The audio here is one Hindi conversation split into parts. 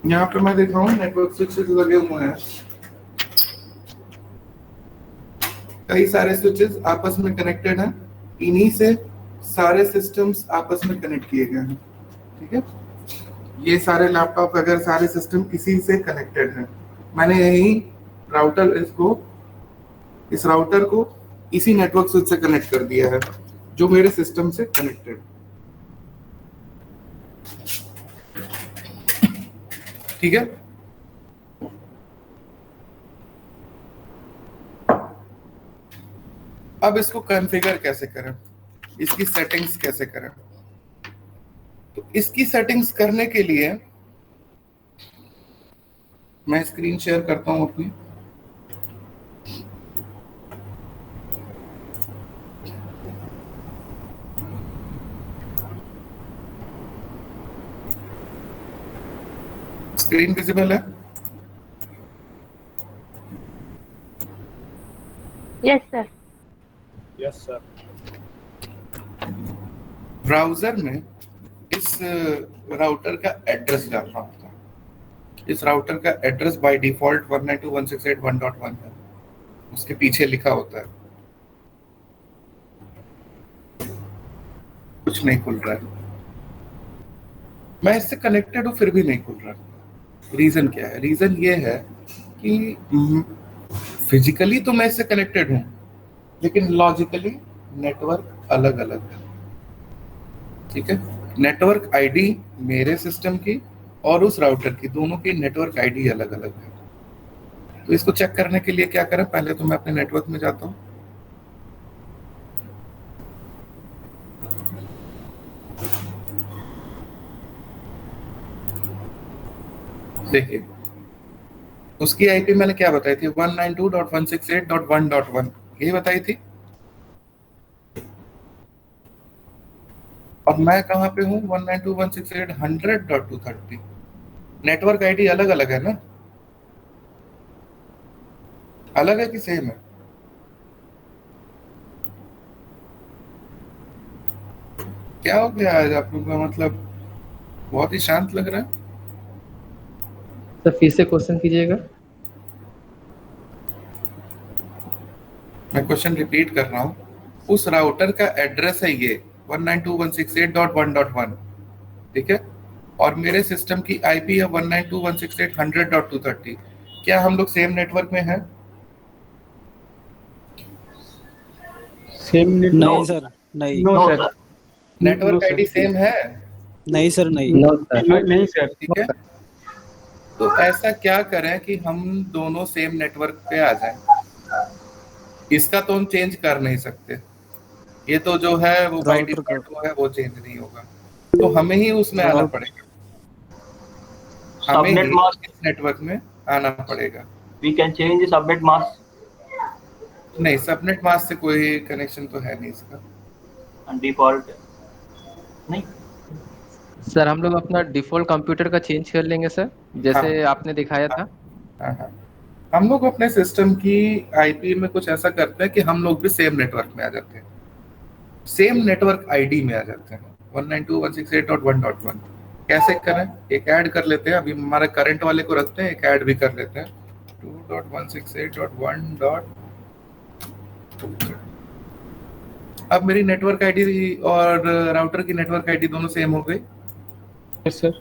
यहाँ पे मैं देख रहा हूँ नेटवर्क स्विचेस लगे हुए हैं, कई सारे स्विचेस आपस में कनेक्टेड हैं, इन्हीं से सारे सिस्टम्स आपस में कनेक्ट किए गए हैं। ठीक है, ये सारे लैपटॉप वगैरह सारे सिस्टम इसी से कनेक्टेड हैं। मैंने यही इस राउटर को इसी नेटवर्क स्विच से कनेक्ट कर दिया है जो मेरे सिस्टम से कनेक्टेड। ठीक है, अब इसको कॉन्फ़िगर कैसे करें, इसकी सेटिंग्स कैसे करें? तो इसकी सेटिंग्स करने के लिए मैं स्क्रीन शेयर करता हूं अपनी। स्क्रीन विजिबल है? Yes sir. Yes sir. Browser में इस राउटर का एड्रेस डालना होता है। इस राउटर का एड्रेस बाय डिफॉल्ट 192.168.1.1 है, उसके पीछे लिखा होता है। कुछ नहीं खुल रहा है, मैं इससे कनेक्टेड हूं फिर भी नहीं खुल रहा। रीजन क्या है? रीजन ये है कि फिजिकली तो मैं इससे कनेक्टेड हूं, लेकिन लॉजिकली नेटवर्क अलग अलग है। ठीक है, नेटवर्क आईडी मेरे सिस्टम की और उस राउटर की, दोनों की नेटवर्क आईडी अलग अलग है। तो इसको चेक करने के लिए क्या करें, पहले तो मैं अपने नेटवर्क में जाता हूं। देखिए, उसकी आईपी मैंने क्या बताई थी? 192.168.1.1 यही बताई थी। और मैं कहाँ पे हूँ? 192.168.100.230। नेटवर्क आईडी अलग अलग है ना? अलग है कि सेम है? क्या हो गया आज आप लोग का? मतलब बहुत ही शांत लग रहा है। सर फिर से क्वेश्चन कीजिएगा। मैं क्वेश्चन रिपीट कर रहा हूँ। उस राउटर का एड्रेस है ये 192.168.1.1, ठीक है, और मेरे सिस्टम की आईपी है 192.168.100.230। क्या हम लोग सेम नेटवर्क में हैं? सेम नहीं सर, नहीं। No sir. Network ID same है? नहीं सर, नहीं। No sir. नहीं सर। ठीक है, तो ऐसा क्या करें कि हम दोनों सेम नेटवर्क पे आ जाएं? इसका तो हम चेंज कर नहीं सकते, ये तो जो है वो बाय राउटर का डिफॉल्ट वो है, वो चेंज नहीं होगा। तो हमें ही उसमें आना पड़ेगा, हमें सबनेट ही मास्क इस नेटवर्क में आना पड़ेगा। we can change the subnet mask नहीं, सबनेट मास्क से कोई कनेक्शन तो है नहीं इसका। and default नहीं। सर हम लोग अपना डिफॉल्ट कंप्यूटर का चेंज कर लेंगे सर, जैसे हाँ, आपने दिखाया था। हाँ हाँ, हम लोग अपने सिस्टम की आईपी में कुछ ऐसा करते हैं कि हम लोग भी सेम नेटवर्क में आ जाते हैं, सेम नेटवर्क आईडी में आ जाते हैं 192.168.1.1। कैसे करें? एक ऐड कर लेते हैं, अभी हमारे करंट वाले को रखते हैं, एक ऐड भी कर लेते हैं 2.168.1.2। अब मेरी नेटवर्क आईडी और राउटर की नेटवर्क आईडी दोनों सेम हो गई। Yes sir.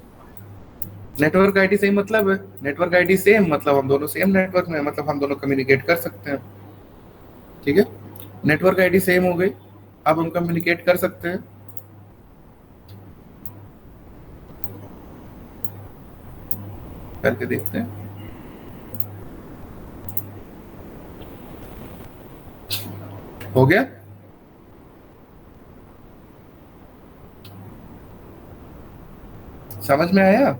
Network ID same मतलब है, नेटवर्क आईडी सेम मतलब हम दोनों सेम नेटवर्क में, मतलब हम दोनों कम्युनिकेट कर सकते हैं। ठीक है, नेटवर्क आईडी सेम हो गई, अब हम कम्युनिकेट कर सकते हैं। करके देखते हैं। हो गया? समझ में आया?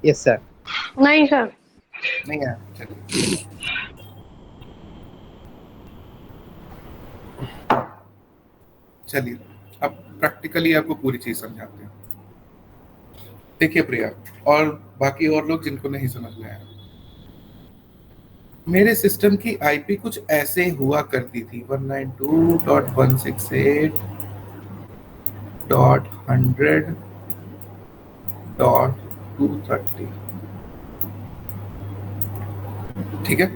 Yes sir. नहीं सर। नहीं आया? चलिए, चलिए अब प्रैक्टिकली आपको पूरी चीज समझाते हैं। देखिए प्रिया और बाकी और लोग जिनको नहीं समझ में आया, मेरे सिस्टम की आईपी कुछ ऐसे हुआ करती थी 192.168.100.230। ठीक है,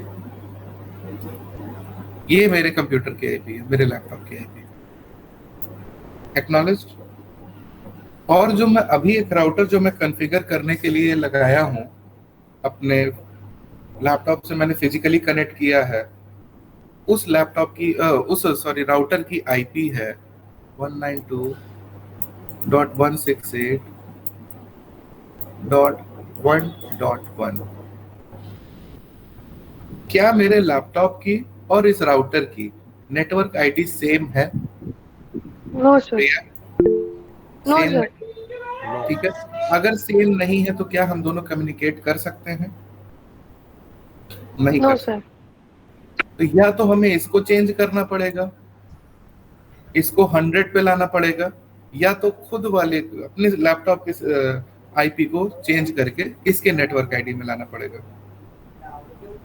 ये मेरे कंप्यूटर के आईपी है, मेरे लैपटॉप के आईपी। एक्नॉलेज। और जो मैं अभी एक राउटर जो मैं कॉन्फ़िगर करने के लिए लगाया हूं अपने लैपटॉप से, मैंने फिजिकली कनेक्ट किया है, उस लैपटॉप की राउटर की आईपी है 192.168.1.1। क्या मेरे लैपटॉप की और इस राउटर की नेटवर्क आईडी सेम है? No sir, no same sir, नहीं, ठीक है। अगर सेम नहीं है तो क्या हम दोनों कम्युनिकेट कर सकते हैं? नहीं नो कर सर, सकते। तो या तो हमें इसको चेंज करना पड़ेगा, इसको 100 पे लाना पड़ेगा, या तो खुद वाले अपने लैपटॉप के आईपी को चेंज करके इसके नेटवर्क आईडी में लाना पड़ेगा।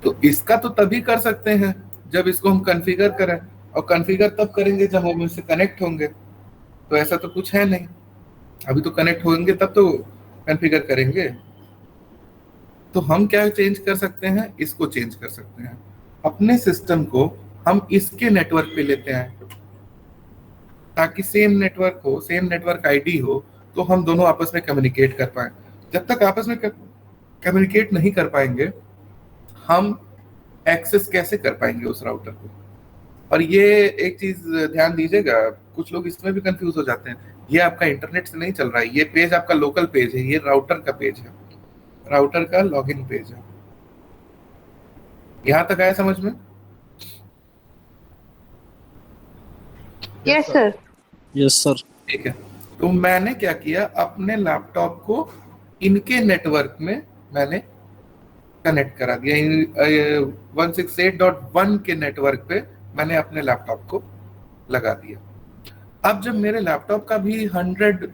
तो इसका तो तभी कर सकते हैं जब इसको हम कॉन्फ़िगर करें, और कॉन्फ़िगर तब करेंगे जब हम इससे कनेक्ट होंगे। तो ऐसा तो कुछ है नहीं, अभी तो कनेक्ट होंगे तब तो कॉन्फ़िगर करेंगे। तो हम क्या चेंज कर सकते हैं? इसको चेंज कर सकते हैं, अपने सिस्टम को हम इसके नेटवर्क पे लेते हैं ताकि सेम नेटवर्क हो, सेम नेटवर्क आईडी हो, तो हम दोनों आपस में कम्युनिकेट कर पाए। जब तक आपस में कम्युनिकेट नहीं कर पाएंगे, हम एक्सेस कैसे कर पाएंगे उस राउटर को? और ये एक चीज ध्यान दीजिएगा, कुछ लोग इसमें भी कंफ्यूज हो जाते हैं, ये आपका इंटरनेट से नहीं चल रहा है, ये पेज आपका लोकल पेज है, ये राउटर का पेज है, राउटर का लॉगिन पेज है। यहां तक आया समझ में? Yes sir, yes sir. ठीक है, तो मैंने क्या किया, अपने लैपटॉप को इनके नेटवर्क में मैंने कनेक्ट करा दिया। 168.1 के नेटवर्क पे मैंने अपने लैपटॉप को लगा दिया। अब जब मेरे लैपटॉप का भी 100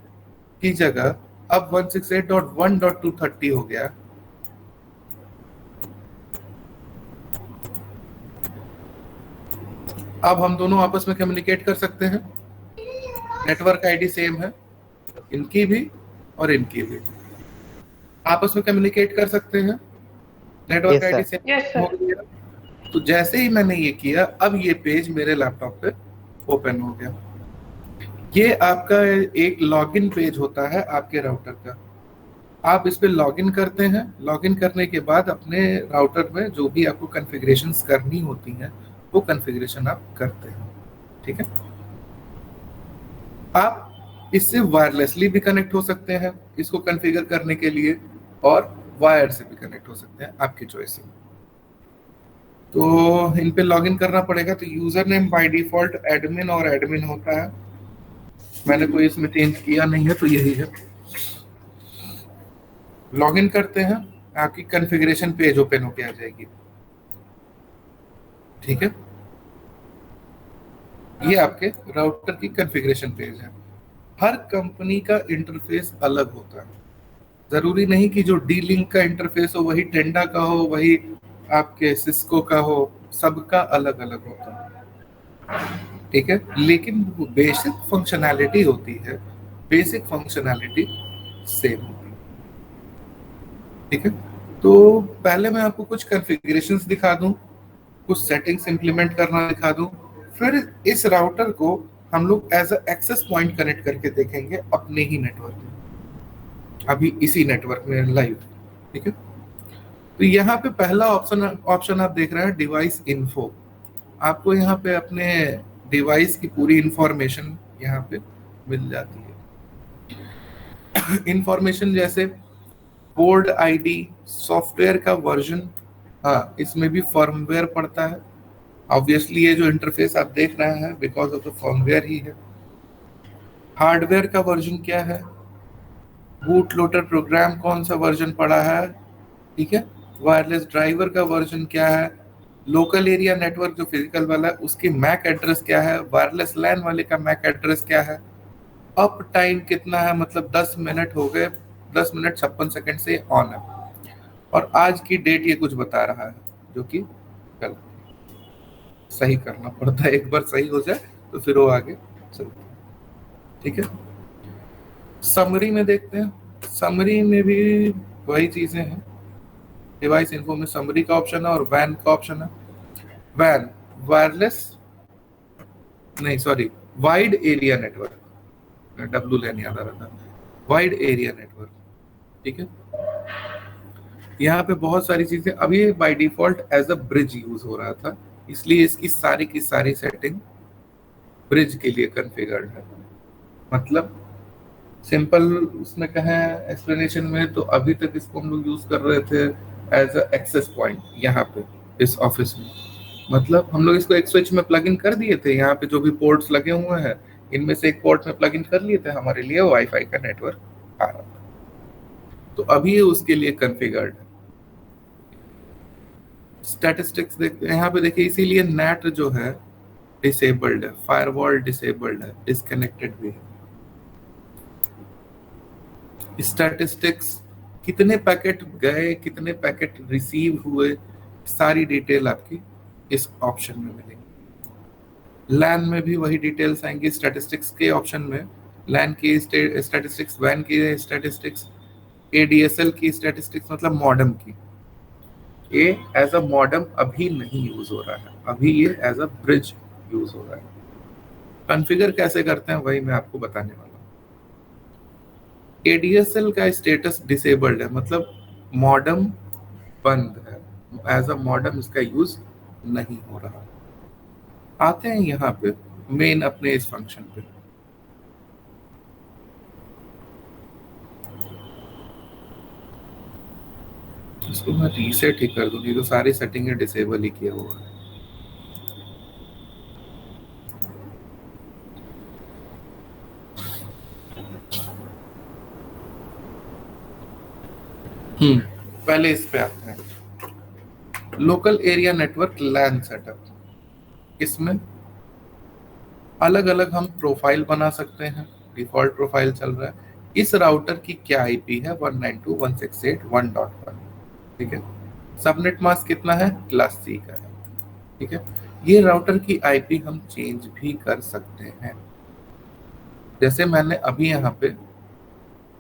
की जगह अब 168.1.230 हो गया, अब हम दोनों आपस में कम्युनिकेट कर सकते हैं। नेटवर्क आईडी सेम है, इनकी भी और इनकी भी, आपस में कम्युनिकेट कर सकते हैं। Network Yes, ID sir. Same Yes, sir. हो गया। तो जैसे ही मैंने ये किया, अब ये पेज मेरे लैपटॉप पे ओपन हो गया। ये आपका एक लॉगिन पेज होता है आपके राउटर का। आप इस पे लॉगिन करते हैं, लॉगिन करने के बाद अपने राउटर में जो भी आपको कॉन्फ़िगरेशंस करनी होती हैं वो कॉन्फ़िगरेशन आप करते हैं, ठीक है। आप इससे वायरलेसली भी कनेक्ट हो सकते हैं इसको कॉन्फ़िगर करने के लिए, और वायर से भी कनेक्ट हो सकते हैं, आपकी चॉइस है। तो इन पे लॉगिन करना पड़ेगा। तो user name by default admin और एडमिन होता है, मैंने कोई इसमें चेंज किया नहीं है, तो यही है। लॉगिन करते हैं, आपकी कॉन्फ़िगरेशन पेज ओपन होके आ जाएगी, ठीक है। ये आपके राउटर की कॉन्फ़िगरेशन पेज है। हर कंपनी का इंटरफेस अलग होता है, जरूरी नहीं कि जो डी लिंक का इंटरफेस हो वही टेंडा का हो, वही आपके सिस्को का हो, सबका अलग अलग होता है, ठीक है। लेकिन वो बेसिक फंक्शनैलिटी होती है, बेसिक फंक्शनैलिटी सेम होती है, ठीक है। तो पहले मैं आपको कुछ कॉन्फ़िगरेशंस दिखा दूं, कुछ सेटिंग्स इंप्लीमेंट करना दिखा दूं, फिर इस राउटर को हम लोग as a access point connect करके देखेंगे अपने ही नेटवर्क में, अभी इसी नेटवर्क में लाइव, ठीक है। तो यहाँ पे पहला ऑप्शन आप देख रहे हैं, डिवाइस इन्फो। आपको यहाँ पे अपने डिवाइस की पूरी इंफॉर्मेशन यहाँ पे मिल जाती है। इंफॉर्मेशन जैसे बोर्ड आईडी, सॉफ्टवेयर का वर्जन, हाँ इसमें भी फर्मवेयर पड़ता है। ऑब्वियसली ये जो इंटरफेस आप देख रहे हैं बिकॉज ऑफ द फर्मवेयर ही है। हार्डवेयर का वर्जन क्या है, बूट लोडर प्रोग्राम कौन सा वर्जन पड़ा है, ठीक है। वायरलेस ड्राइवर का वर्जन क्या है, लोकल एरिया नेटवर्क जो फिजिकल वाला है उसकी मैक एड्रेस क्या है, वायरलेस लैन वाले का मैक एड्रेस क्या है, अप टाइम कितना है, मतलब 10 मिनट हो गए, 10 मिनट 56 सेकंड से ऑन है, और आज की डेट ये कुछ बता रहा है जो कि गलत, सही करना पड़ता है, एक बार सही हो जाए तो फिर वो आगे चलता है, ठीक है। समरी में देखते हैं, समरी में भी वही चीजें हैं, डिवाइस इन्फो में समरी का ऑप्शन है और वैन का ऑप्शन है। वैन वायरलेस नहीं sorry wide area network, W LAN याद आ रहा था, वाइड एरिया नेटवर्क। ठीक है, यहाँ पे बहुत सारी चीजें अभी by default as a bridge use हो रहा था, इसलिए इसकी सारी की सारी सेटिंग ब्रिज के लिए कॉन्फ़िगर्ड है। मतलब सिंपल उसमें कहें एक्सप्लेनेशन में, तो अभी तक इसको हम लोग यूज कर रहे थे एज अ एक्सेस पॉइंट यहाँ पे इस ऑफिस में। मतलब हम लोग इसको एक स्विच में प्लग इन कर दिए थे, यहाँ पे जो भी पोर्ट्स लगे हुए हैं इनमें से एक पोर्ट में प्लग इन कर लिए थे, हमारे लिए वाईफाई का नेटवर्क आ रहा था। तो अभी ये उसके लिए कॉन्फ़िगर्ड है। स्टैटिस्टिक्स देखते हैं यहाँ पे, देखिए इसीलिए नेट जो है डिसेबल्ड है, फायरवॉल डिसेबल्ड है, डिस्कनेक्टेड भी है। स्टैटिस्टिक्स कितने पैकेट गए, कितने पैकेट रिसीव हुए, सारी डिटेल आपकी इस ऑप्शन में मिलेगी। लैन में भी वही डिटेल्स आएंगी स्टैटिस्टिक्स के ऑप्शन में, लैन की स्टैटिस्टिक्स, वैन की स्टैटिस्टिक्स, एडीएसएल की स्टैटिस्टिक्स मतलब मॉडेम की। ये एज अ मॉडेम अभी नहीं यूज हो रहा है, अभी ये एज अ ब्रिज यूज हो रहा है। कॉन्फ़िगर कैसे करते हैं वही मैं आपको बताने वाला हूँ। एडीएसएल का स्टेटस डिसेबल्ड है, मतलब मॉडेम बंद है, एज अ मॉडेम इसका यूज नहीं हो रहा। आते हैं यहाँ पे मेन अपने इस फंक्शन पे। इसको मैं रीसेट ही कर दूं, नहीं तो सारी सेटिंग डिसेबल ही किया हुआ है। पहले इस पे आते हैं, लोकल एरिया नेटवर्क लैन सेटअप। इसमें अलग अलग हम प्रोफाइल बना सकते हैं, डिफॉल्ट प्रोफाइल चल रहा है। इस राउटर की क्या आईपी है 192.168.1.1। ठीक है, सबनेट मास्क कितना है, क्लास सी का है। ठीक है, ये राउटर की आईपी हम चेंज भी कर सकते हैं। जैसे मैंने अभी यहाँ पे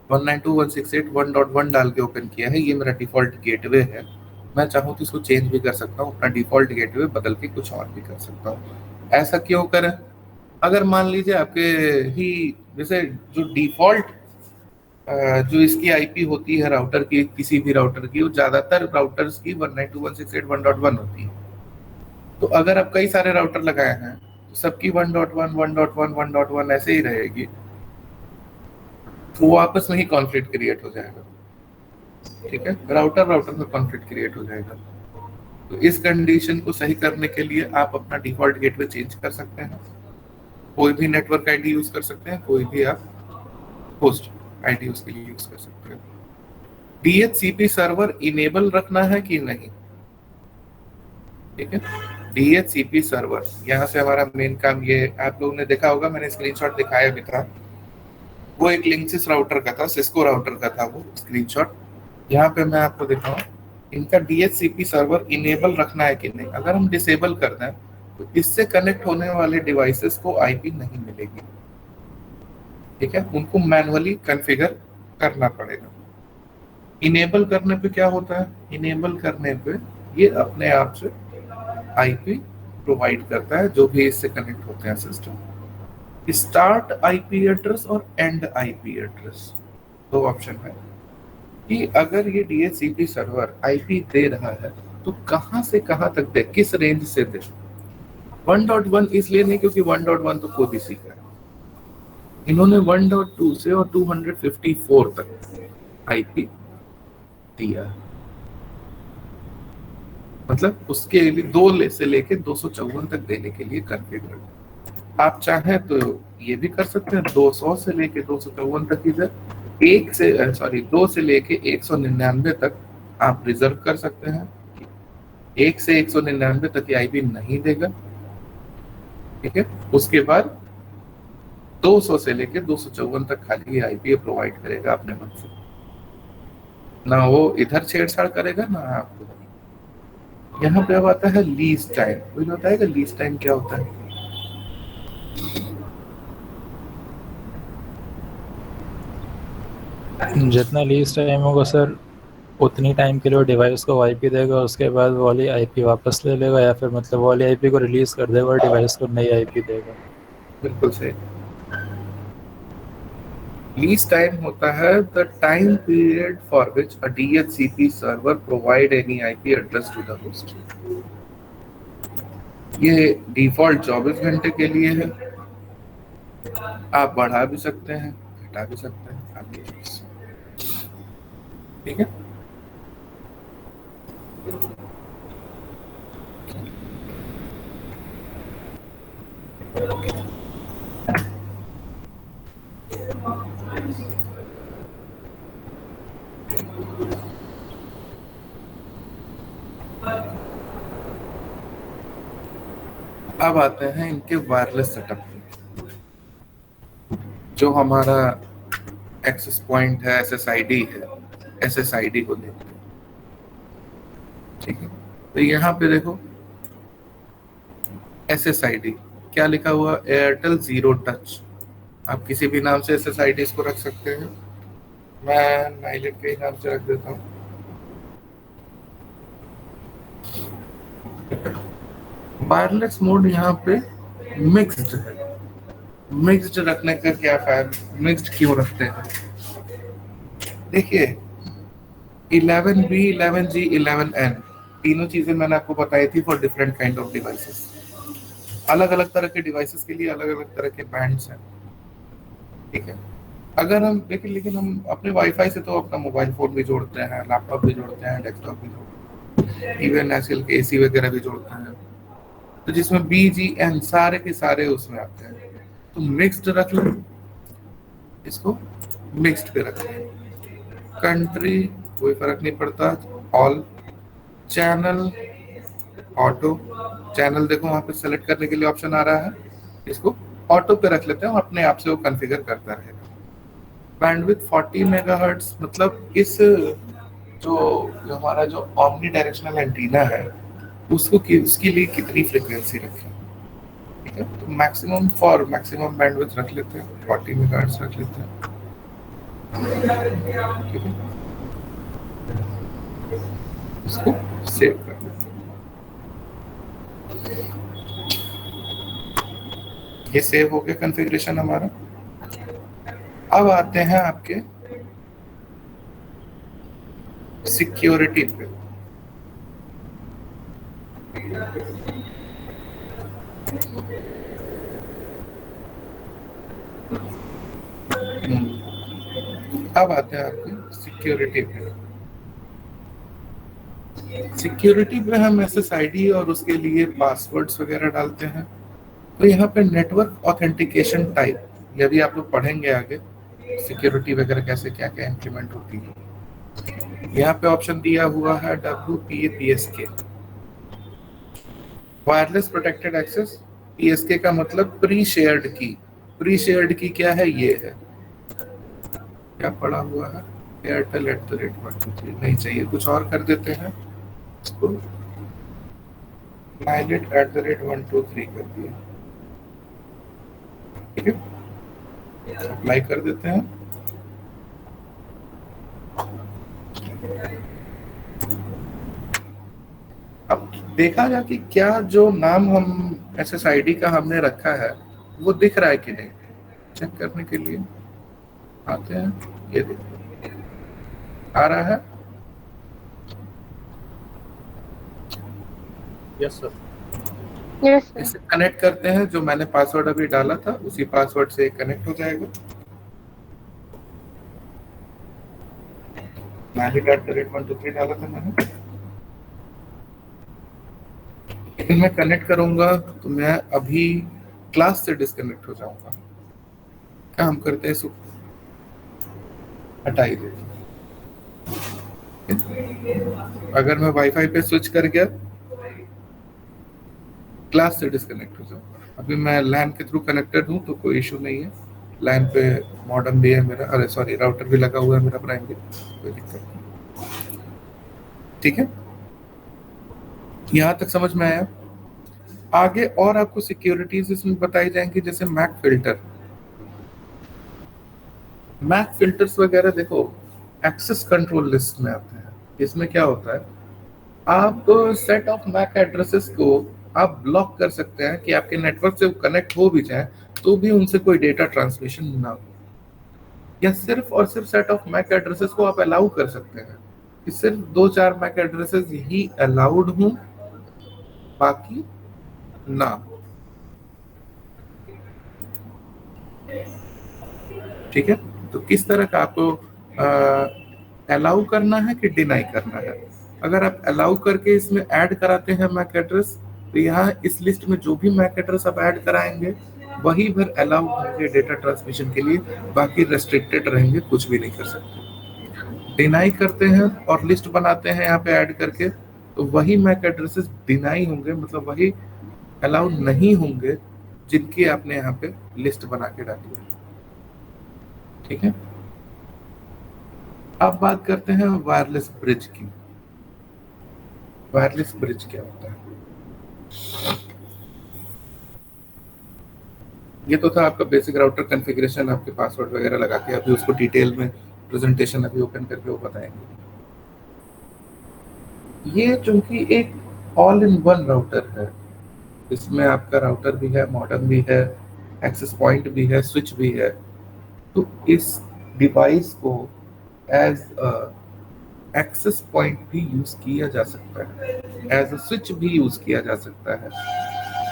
192.168.1.1 डाल के ओपन किया है, ये मेरा डिफॉल्ट गेटवे है। मैं चाहूँ तो इसको चेंज भी कर सकता हूँ, अपना डिफॉल्ट गेटवे बदल के कुछ और भी कर सकता हूँ। ऐसा क्यों करें? अगर मान लीजिए आपके ही जैसे जो डिफॉल्ट जो इसकी आईपी होती है राउटर की, किसी भी राउटर की, वो ज्यादातर राउटर्स की 192.168.1.1 होती है। तो अगर आप कई सारे राउटर लगाए हैं तो सबकी 1.1 1.1 1.1 ऐसे ही रहेगी, तो वो आपस में ही कॉन्फ्लिक्ट क्रिएट हो जाएगा। ठीक है, राउटर में कॉन्फ्लिक्ट क्रिएट हो जाएगा। तो इस कंडीशन को सही करने के लिए आप अपना डिफॉल्ट गेटवे चेंज कर सकते हैं, कोई भी नेटवर्क आईडी यूज कर सकते हैं, कोई भी आप होस्ट आईडी उसके लिए यूज कर सकते हैं। डीएचसीपी सर्वर इनेबल रखना है कि नहीं? ठीक है, डीएचसीपी सर्वर, यहाँ से हमारा मेन काम ये, आप लोगों ने देखा होगा, मैंने स्क्रीनशॉट दिखाया भी था, वो एक लिंक्सिस राउटर का था, सिस्को राउटर का था वो स्क्रीनशॉट। यहाँ पे मैं आपको दिखाऊं, इनका डीएचसीपी सर्वर इनेबल रखना है कि नहीं। अगर हम डिसेबल कर दें तो इससे कनेक्ट होने वाले डिवाइसेस को आईपी नहीं मिलेगी। ठीक है, उनको मैनुअली कॉन्फ़िगर करना पड़ेगा। इनेबल करने पे क्या होता है, इनेबल करने पे ये अपने आप से आईपी प्रोवाइड करता है जो भी इससे कनेक्ट होते हैं सिस्टम। स्टार्ट आईपी एड्रेस और एंड आईपी एड्रेस, दो ऑप्शन है कि अगर ये डीएचसीपी सर्वर आईपी दे रहा है तो कहां से कहां तक दे, किस रेंज से दे। 1.1 इसलिए नहीं क्योंकि 1.1 तो खुद इसी का है, इन्होंने 1.2 से और 254 तक आईपी दिया, मतलब उसके लिए 2 से लेके 254 तक देने के लिए कॉन्फ़िगर। आप चाहें तो ये भी कर सकते हैं, 200 से लेके 254 तक इधर, 2 से लेके 199 तक आप रिजर्व कर सकते हैं। 1 से 199 तक ये आईपी नहीं देगा। ठीक है, उसके बाद 200 से लेके 254 तक खाली आईपी प्रोवाइड करेगा अपने मन से, ना वो इधर छेड़छाड़ करेगा ना आपको। यहाँ पे अब आता है लीज टाइम। कोई बताएगा लीज टाइम क्या होता है? जितना लीज टाइम होगा सर उतनी टाइम के लिए डिवाइस को आईपी देगा, उसके बाद वो वाली आईपी वापस ले लेगा, या फिर मतलब वो वाली आईपी को रिलीज कर देगा और डिवाइस को नई आईपी देगा? बिल्कुल सही। लीज टाइम होता है the time period for which a DHCP server provide any IP address to the host. ये डिफॉल्ट 24 घंटे के लिए है, आप बढ़ा भी सकते हैं, घटा भी सकते हैं, आपकी चॉइस। ठीक है। अब आते हैं इनके वायरलेस सेटअप पे। जो हमारा एक्सेस पॉइंट है, SSID है, SSID को देखते हैं। ठीक है, तो यहाँ पे देखो SSID क्या लिखा हुआ, एयरटेल जीरो टच। आप किसी भी नाम से SSID को रख सकते हैं, मैं नाइलेट के नाम से रख देता हूँ। वायरलेस मोड यहाँ पे मिक्स्ड है। मिक्स्ड रखने का क्या फायदा, मिक्स्ड क्यों रखते हैं? देखिए 11B 11G 11N तीनों चीजें मैंने आपको बताई थी for different kind of devices. अलग अलग तरह के डिवाइसेस के लिए अलग अलग तरह के बैंड्स हैं। ठीक है, अगर हम देखिए, लेकिन हम अपने वाईफाई से तो अपना मोबाइल फोन भी जोड़ते हैं, लैपटॉप भी जोड़ते हैं, डेस्कटॉप भी जोड़ते हैं, इवन आजकल के AC वगैरह भी जोड़ते हैं, तो जिसमें BGN सारे के सारे उसमें आते हैं। तो मिक्स्ड रख लो, इसको मिक्स्ड पे रख लो। कंट्री कोई फर्क नहीं पड़ता, ऑल। चैनल ऑटो, चैनल देखो वहां पे सेलेक्ट करने के लिए ऑप्शन आ रहा है, इसको ऑटो पे रख लेते हैं, अपने आप से वो कॉन्फ़िगर करता रहेगा। बैंडविड्थ 40 मेगाहर्ट्ज, मतलब इस जो हमारा जो ऑमनी डायरेक्शनल एंटीना है उसको उसके लिए कितनी फ्रीक्वेंसी रखें। ठीक है, तो मैक्सिमम फॉर मैक्सिमम बैंडविड्थ रख लेते हैं, 40 मेगाहर्ट्ज रख लेते हैं। ठीक है, इसको सेव कर लेते हैं। ये सेव हो गया कॉन्फ़िगरेशन हमारा। अब आते हैं आपके सिक्योरिटी पे। अब आते हैं आपके सिक्योरिटी पे। सिक्योरिटी पे हम SSID और उसके लिए पासवर्ड्स वगैरह डालते हैं। तो यहाँ पे नेटवर्क ऑथेंटिकेशन टाइप, ये भी आप लोग पढ़ेंगे आगे, सिक्योरिटी वगैरह कैसे क्या क्या इंप्लीमेंट होती है। यहाँ पे ऑप्शन दिया हुआ है WPA-PSK, wireless protected access. PSK का मतलब प्री शेयर्ड की। प्री शेयर्ड की क्या है, ये है, क्या पड़ा हुआ है, Airtel@123 नहीं चाहिए, कुछ और कर देते हैं इसको, Nilet@123 कर दिया। ठीक है, अप्लाई कर देते हैं। अब देखा जाए कि क्या जो नाम हम SSID का हमने रखा है वो दिख रहा है कि नहीं, चेक करने के लिए आते हैं। ये देखिए आ रहा है। Yes sir. Yes sir. इसे कनेक्ट करते हैं, जो मैंने पासवर्ड अभी डाला था उसी पासवर्ड से कनेक्ट हो जाएगा। Nilet@123 डाला था मैंने, लेकिन मैं कनेक्ट करूंगा तो मैं अभी क्लास से डिस्कनेक्ट हो जाऊंगा। क्या हम करते हैं, इसको हटाई देते हैं। अगर मैं वाईफाई पे स्विच कर गया, क्लास से डिस्कनेक्ट हो जाऊंगा। अभी मैं लैन के थ्रू कनेक्टेड हूँ तो कोई इशू नहीं है। लैन पे मॉडेम भी है मेरा, अरे सॉरी राउटर भी लगा हुआ है मेरा प्राइमरी, कोई दिक्कत नहीं। ठीक है, यहाँ तक समझ में आया। आगे और आपको सिक्योरिटीज इसमें बताई जाएंगी, जैसे मैक फिल्टर। मैक फिल्टर्स वगैरह देखो एक्सेस कंट्रोल लिस्ट में आते हैं। इसमें क्या होता है, आप सेट ऑफ मैक एड्रेसेस को आप ब्लॉक कर सकते हैं कि आपके नेटवर्क से कनेक्ट हो भी जाए तो भी उनसे कोई डेटा ट्रांसमिशन ना हो, या सिर्फ और सिर्फ सेट ऑफ मैक एड्रेसेस को आप अलाउ कर सकते हैं कि सिर्फ 2-4 मैक एड्रेसेस ही अलाउड हों, बाकी ना हो। ठीक है, तो किस तरह का आपको अलाउ करना है कि डिनाई करना है। अगर आप अलाउ करके इसमें ऐड कराते हैं मैक एड्रेस, तो यहाँ इस लिस्ट में जो भी मैक एड्रेस आप ऐड कराएंगे वही भर अलाउ होंगे डेटा ट्रांसमिशन के लिए, बाकी रेस्ट्रिक्टेड रहेंगे, कुछ भी नहीं कर सकते। डिनाई करते हैं और लिस्ट बनाते हैं यहाँ पे ऐड करके, तो वही मैक एड्रेसेस डिनाई होंगे, मतलब वही अलाउ नहीं होंगे जिनकी आपने यहाँ पे लिस्ट बना के डाली है। ठीक है, अब बात करते हैं वायरलेस ब्रिज की। वायरलेस ब्रिज क्या होता है? ये तो था आपका बेसिक राउटर कॉन्फ़िगरेशन, आपके पासवर्ड वगैरह लगा के। अभी उसको डिटेल में प्रेजेंटेशन अभी ओपन करके वो बताएंगे। ये चूंकि एक ऑल इन वन राउटर है, इसमें आपका राउटर भी है, मॉडेम भी है, एक्सेस पॉइंट भी है, स्विच भी है, तो इस डिवाइस को एज एक्सेस पॉइंट भी यूज किया जा सकता है, एज अ स्विच भी यूज किया जा सकता है,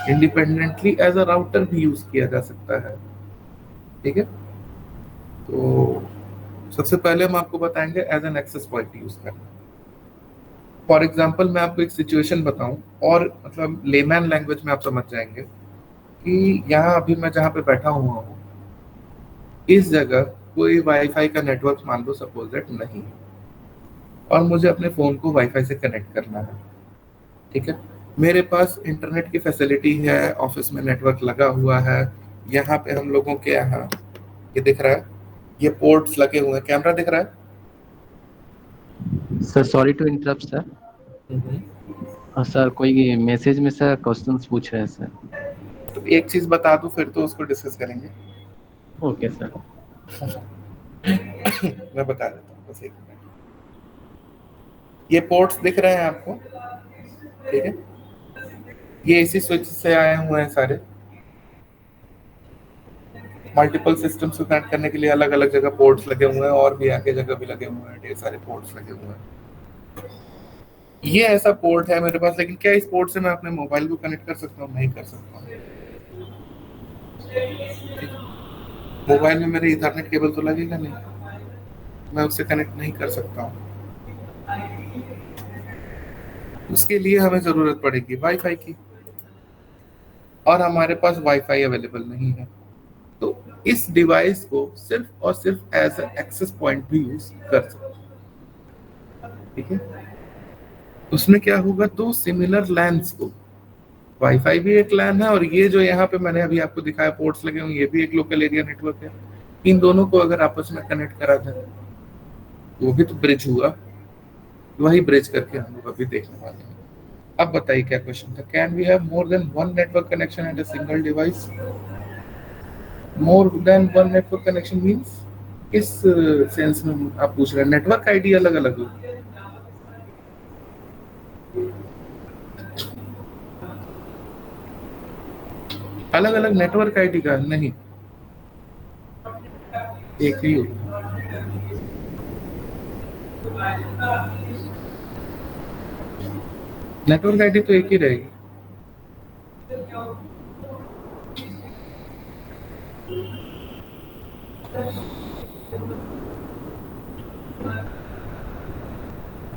इंडिपेंडेंटली एज अ राउटर भी यूज किया जा सकता है। ठीक है, तो सबसे पहले हम आपको बताएंगे as an access point use करना। फॉर एग्जाम्पल मैं आपको एक सिचुएशन बताऊं, और मतलब लेमैन लैंग्वेज में आप समझ जाएंगे कि यहाँ अभी मैं जहाँ पे बैठा हुआ हूँ, इस जगह कोई वाईफाई का नेटवर्क मान लो सपोज दैट नहीं है, और मुझे अपने फोन को वाईफाई से कनेक्ट करना है। ठीक है, मेरे पास इंटरनेट की फैसिलिटी है, ऑफिस में नेटवर्क लगा हुआ है, यहाँ पे हम लोगों के यहाँ ये दिख रहा है, ये पोर्ट्स लगे हुए हैं, कैमरा दिख रहा है sir. Sorry to interrupt sir. Sir कोई मैसेज में सर क्वेश्चंस पूछ रहे हैं सर। तो एक चीज बता दूं फिर तो उसको डिस्कस करेंगे। Okay sir. मैं बता देता हूँ, बस एक मिनट। ये पोर्ट्स दिख रहे हैं आपको, ठीक है, ये इसी स्विच से आए हुए हैं सारे। मल्टीपल सिस्टम्स को कनेक्ट करने के लिए अलग अलग जगह पोर्ट्स लगे हुए हैं, और भी आगे जगह भी लगे हुए हैं, ढेर सारे पोर्ट्स लगे हुए हैं। ये ऐसा पोर्ट है मेरे पास, लेकिन क्या इस पोर्ट से मैं अपने मोबाइल को कनेक्ट कर सकता हूँ? नहीं कर सकता हूँ। मोबाइल में मेरे इथरनेट केबल तो लगेगा नहीं, मैं उससे कनेक्ट नहीं कर सकता हूँ। उसके लिए हमें जरूरत पड़ेगी वाईफाई की, और हमारे पास वाईफाई अवेलेबल नहीं है। तो इस डिवाइस को सिर्फ और सिर्फ एज ए एक्सेस पॉइंट भी यूज कर सकते हैं। ठीक है, उसमें क्या होगा, दो सिमिलर लैन्स को, वाईफाई भी एक लैन है, और ये जो यहाँ पे मैंने अभी आपको दिखाया पोर्ट्स लगे हुए, ये भी एक लोकल एरिया नेटवर्क है। इन दोनों को अगर आपस में कनेक्ट करा जाए वो भी तो ब्रिज हुआ। वही ब्रिज करके हम लोग अभी देखने वाले हैं। अब बताइए क्या क्वेश्चन था? Can we have more than one network connection at a single device? More than one network connection means किस सेंस में आप पूछ रहे हैं? नेटवर्क आईडी अलग अलग हो, अलग अलग नेटवर्क आईडी का नहीं, एक ही हो। नेटवर्क आईडी तो एक ही रहेगी।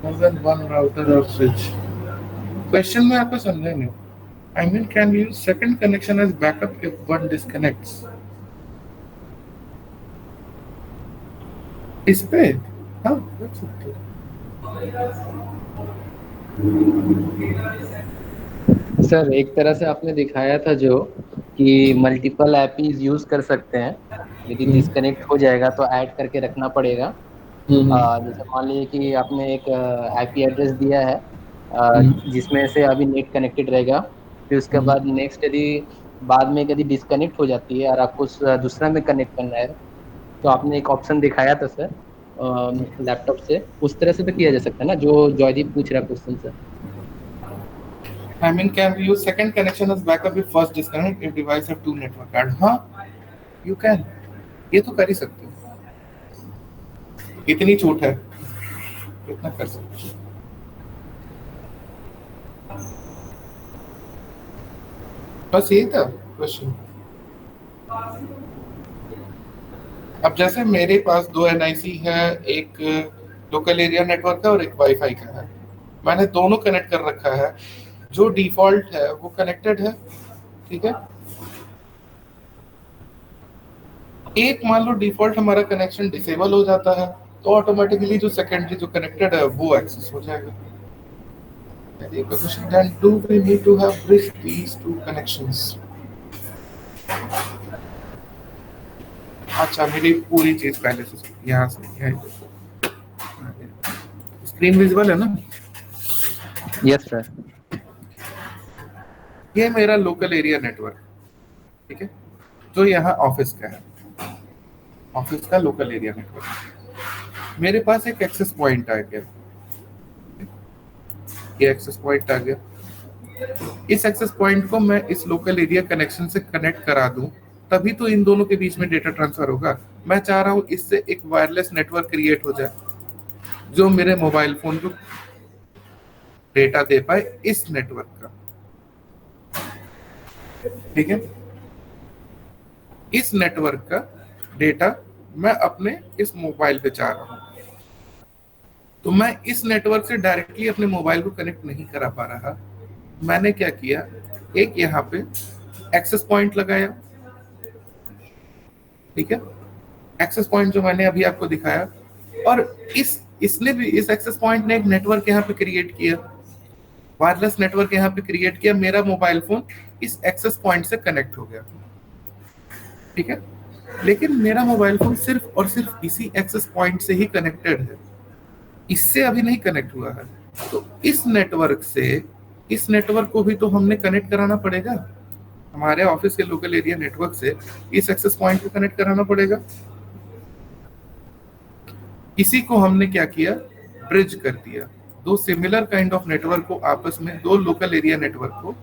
More than one router or switch. Question में आपको समझा नहीं। I mean, can we use second connection as backup if one disconnects? इस पे हाँ रख सकते हैं। सर एक तरह से आपने दिखाया था जो कि मल्टीपल एपीज यूज कर सकते हैं, यदि डिस्कनेक्ट हो जाएगा तो ऐड करके रखना पड़ेगा। जैसे मान लीजिए कि आपने एक आईपी एड्रेस दिया है जिसमें से अभी नेट कनेक्टेड रहेगा, फिर उसके बाद नेक्स्ट यदि बाद में यदि डिस्कनेक्ट हो जाती है और आपको दूसरा में कनेक्ट करना है, तो आपने एक ऑप्शन दिखाया था सर लैपटॉप से, उस तरह से तो किया जा सकता है ना जो जॉयदीप पूछ रहा है क्वेश्चन से। I mean, can we use second connection as backup if first disconnect if device have two network card? हाँ, you can. ये तो कर ही सकते हो, इतनी छूट है, इतना कर सकते हो। बस यही था क्वेश्चन। अब जैसे मेरे पास दो NIC है, एक लोकल एरिया नेटवर्क है और एक वाईफाई का है। मैंने दोनों कनेक्ट कर रखा है, जो डिफॉल्ट है वो कनेक्टेड है, ठीक है। एक मान लो डिफॉल्ट हमारा कनेक्शन डिसेबल हो जाता है तो ऑटोमेटिकली जो सेकेंडरी जो कनेक्टेड है वो एक्सेस हो जाएगा। Then do we need to have bridged these two connections? अच्छा, मेरी पूरी चीज पहले से यहाँ से स्क्रीन विजिबल है ना? Yes sir. ये मेरा लोकल एरिया नेटवर्क, ठीक है, जो यहाँ ऑफिस का है, ऑफिस का लोकल एरिया नेटवर्क। मेरे पास एक एक्सेस पॉइंट आ गया, ये एक्सेस पॉइंट आ गया। इस एक्सेस पॉइंट को मैं इस लोकल एरिया कनेक्शन से कनेक्ट करा दूं, तभी तो इन दोनों के बीच में डेटा ट्रांसफर होगा। मैं चाह रहा हूँ इससे एक वायरलेस नेटवर्क क्रिएट हो जाए जो मेरे मोबाइल फोन को डेटा दे पाए इस नेटवर्क का, ठीक है। इस नेटवर्क का डेटा मैं अपने इस मोबाइल पे चाह रहा हूं, तो मैं इस नेटवर्क से डायरेक्टली अपने मोबाइल को कनेक्ट नहीं करा पा रहा। मैंने क्या किया, एक यहाँ पे एक्सेस पॉइंट लगाया, ठीक है, एक्सेस पॉइंट जो मैंने अभी आपको दिखाया, और इसने भी, इस एक्सेस पॉइंट ने एक नेटवर्क यहाँ पे क्रिएट किया, वायरलेस नेटवर्क यहाँ पे क्रिएट किया। मेरा मोबाइल फोन इस एक्सेस पॉइंट से कनेक्ट हो गया, ठीक है। लेकिन मेरा मोबाइल फोन सिर्फ और सिर्फ इसी एक्सेस पॉइंट से ही कनेक्टेड है, इससे अभी नहीं कनेक्ट हुआ है। तो इस नेटवर्क से, इस नेटवर्क को भी तो हमने कनेक्ट कराना पड़ेगा, हमारे ऑफिस के लोकल एरिया नेटवर्क से इस एक्सेस पॉइंट को कनेक्ट कराना पड़ेगा। इसी को हमने क्या किया, ब्रिज कर दिया। दो सिमिलर काइंड ऑफ नेटवर्क को आपस में, दो लोकल एरिया नेटवर्क को,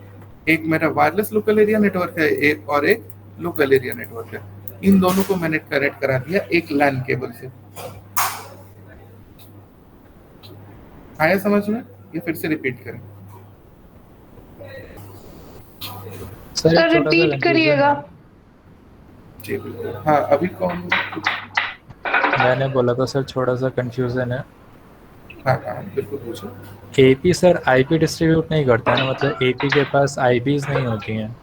एक मेरा वायरलेस लोकल एरिया नेटवर्क है एक, और एक लोकल एरिया नेटवर्क है, इन दोनों को मैंने कनेक्ट करा दिया एक लैन केबल से। आया समझ में? ये फिर से रिपीट करें सर, रिपीट करिएगा। जी बिल्कुल। हाँ, अभी कौन? मैंने बोला था सर थोड़ा सा कंफ्यूजन है। हाँ हाँ बिल्कुल पूछो। एपी सर आईपी डिस्ट्रीब्यूट नहीं करता है ना, मतलब एपी के पास आईपीज नहीं होती हैं?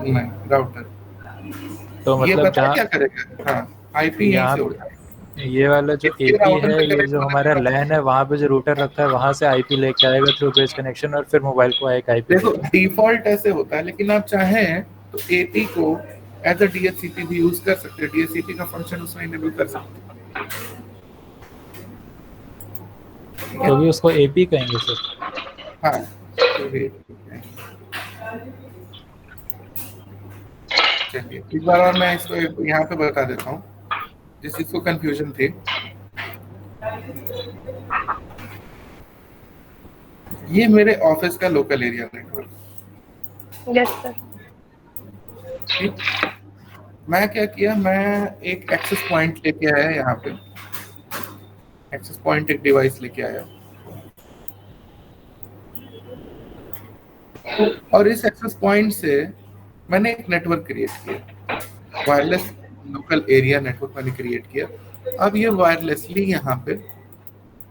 नहीं, राउटर तो ये मतलब पता क्या करेगा? हाँ, आईपी यहीं से उठाएगा। ये वाला जो एपी है, ये जो हमारा लैन है, वहाँ पे जो रूटर रखा है वहाँ से आईपी लेके आएगा थ्रू ब्रिज कनेक्शन, और फिर मोबाइल को एक आईपी। देखो डिफॉल्ट ऐसे होता है, लेकिन आप चाहें तो एपी को एज अ डीएचसीपी भी यूज कर सकते हैं, डीएचसीपी का फंक्शन उसमें इनेबल कर सकते हैं। तो भी उसको एपी कहेंगे सर? हाँ, तो भी चलिए एक बार और मैं इसको यहाँ पे बता देता हूँ जिस चीज को कंफ्यूजन थी। ये मेरे ऑफिस का local area network. Yes sir. ठीक, मैं क्या किया, मैं एक एक्सेस पॉइंट लेके आया यहाँ पे, एक्सेस पॉइंट एक डिवाइस लेके आया, और इस एक्सेस पॉइंट से मैंने एक नेटवर्क क्रिएट किया, वायरलेस लोकल एरिया नेटवर्क मैंने क्रिएट किया। अब ये वायरलेसली यहाँ पे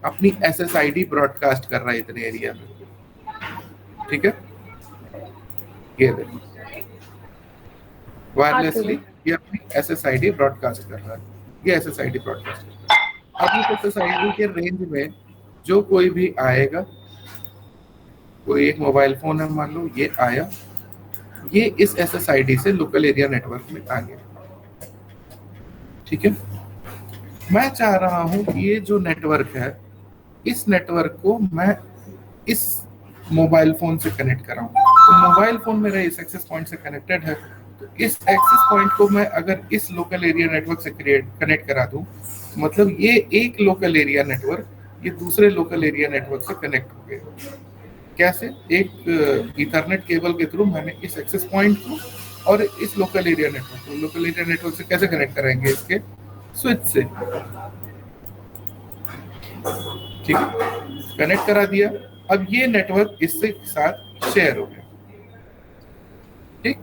अपनी SSID ब्रॉडकास्ट कर रहा है इतने एरिया में, ठीक है। ये देखो वायरलेसली ये अपनी SSID ब्रॉडकास्ट कर रहा है, ये SSID ब्रॉडकास्ट कर रहा है। अब इस SSID के रेंज में जो कोई भी आएगा, कोई एक मोबाइल फोन है मान लो, ये आया, ये इस SSID से लोकल एरिया नेटवर्क में आ गया, ठीक है। मैं चाह रहा हूं कि ये जो नेटवर्क है, इस नेटवर्क को मैं इस मोबाइल फोन से कनेक्ट कराऊं। तो मोबाइल फोन मेरा इस एक्सेस पॉइंट से कनेक्टेड है, तो इस एक्सेस पॉइंट को मैं अगर इस लोकल एरिया नेटवर्क से कनेक्ट करा दूं, मतलब ये एक लोकल एरिया नेटवर्क ये दूसरे लोकल एरिया नेटवर्क से कनेक्ट हो गया। कैसे? एक ईथरनेट केबल के थ्रू मैंने इस एक्सेस पॉइंट को और इस लोकल एरिया नेटवर्क से कैसे कनेक्ट कराएंगे? इसके स्विच से। ठीक है, कनेक्ट करा दिया। अब ये नेटवर्क इससे साथ शेयर हो गया। ठीक,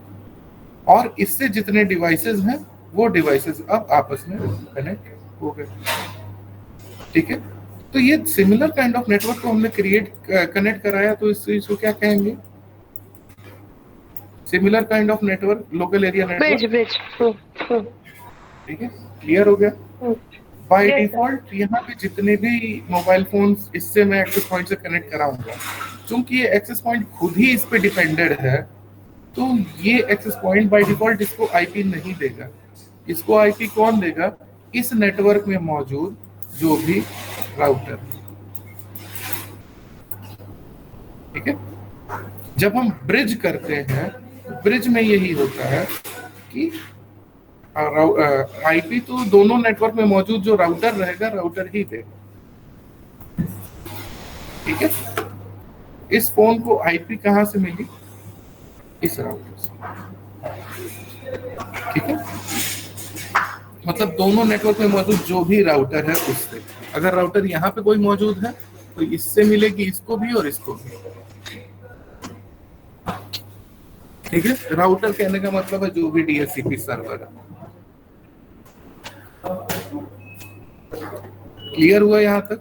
और इससे जितने डिवाइसेस हैं वो डिवाइसेस अब आपस में कनेक्ट हो गए। ठीक है, तो ये सिमिलर काइंड ऑफ नेटवर्क को हमने कनेक्ट कराया, तो इस चीज को क्या कहेंगे? Similar kind of network, local area network. ठीक है, क्लियर हो गया। बाय डिफॉल्ट यहाँ पे जितने भी मोबाइल फोन्स इससे मैं एक्सेस पॉइंट से कनेक्ट कराऊंगा, क्योंकि ये एक्सेस पॉइंट खुद ही इस पे डिपेंडेड है, तो ये एक्सेस पॉइंट बाय डिफॉल्ट इसको आईपी नहीं देगा। इसको आईपी कौन देगा? इस नेटवर्क में मौजूद जो भी राउटर। ठीक है, जब हम ब्रिज करते हैं, ब्रिज में यही होता है कि आईपी तो दोनों नेटवर्क में मौजूद जो राउटर रहेगा, राउटर ही देगा। ठीक है, इस फोन को आईपी कहां से मिली? इस राउटर से। ठीक है, मतलब दोनों नेटवर्क में मौजूद जो भी राउटर है उससे। अगर राउटर यहाँ पे कोई मौजूद है तो इससे मिलेगी इसको भी और इसको भी। ठीक है, राउटर कहने का मतलब है जो भी डीएचसीपी सर्वर है। क्लियर हुआ यहाँ तक?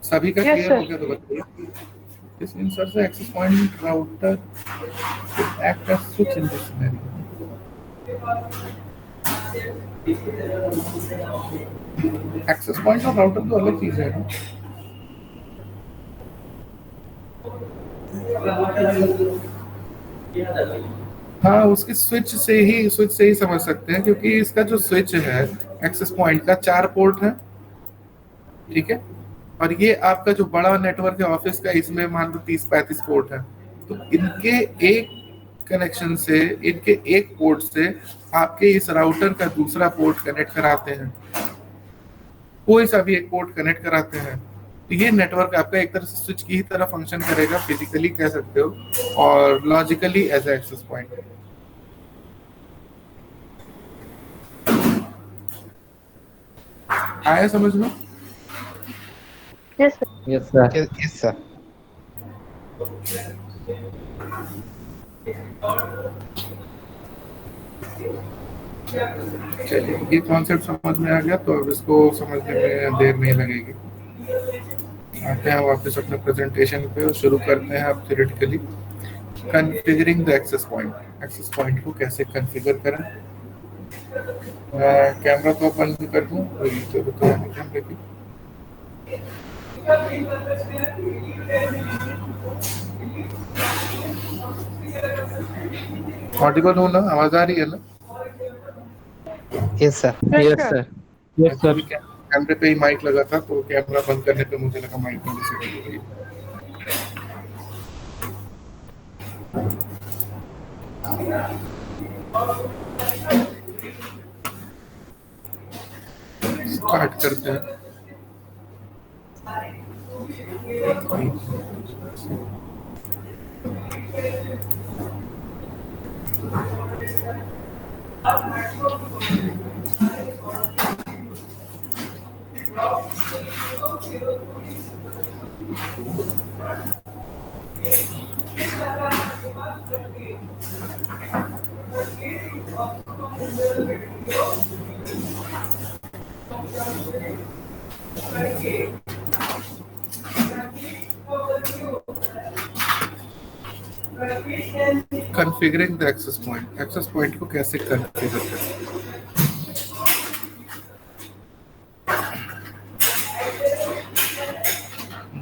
सभी का क्लियर हो गया तो बताइए। This inserts the access point router to act as switch in this scenario. Access point और router तो अलग चीज है ना? हाँ, उसके स्विच से ही समझ सकते हैं, क्योंकि इसका जो स्विच है एक्सेस पॉइंट का 4 पोर्ट है। ठीक है, और ये आपका जो बड़ा नेटवर्क है ऑफिस का, इसमें मान लो 30-35 पोर्ट है। तो इनके एक कनेक्शन से, इनके एक पोर्ट से आपके इस राउटर का दूसरा पोर्ट कनेक्ट कराते हैं, कोई सा भी एक पोर्ट कनेक्ट कराते हैं। तो ये नेटवर्क आपका एक तरह से स्विच की ही तरह फंक्शन करेगा, फिजिकली कह सकते हो, और लॉजिकली एज एक्सेस पॉइंट। आया समझ में? Yes sir. Yes sir. चलिए, ये कॉन्सेप्ट समझ में आ गया, तो अब इसको समझने में देर नहीं लगेगी। आते हैं वापस अपने प्रेजेंटेशन पे और शुरू करते हैं अब theoretically. Configuring the access point. Access point को कैसे कॉन्फ़िगर करें? कैमरा तो बंद कर दूं, तो कैमरे की ऑडिबल हो ना? आवाज आ रही है ना? Yes sir. Yes sir. Yes sir. कैमरे पे ही माइक लगा था, तो कैमरा बंद करने पे मुझे लगा माइक बंद से हो गई। स्टार्ट करते हैं। Configuring the access point. Access point को कैसे कॉन्फ़िगर करें?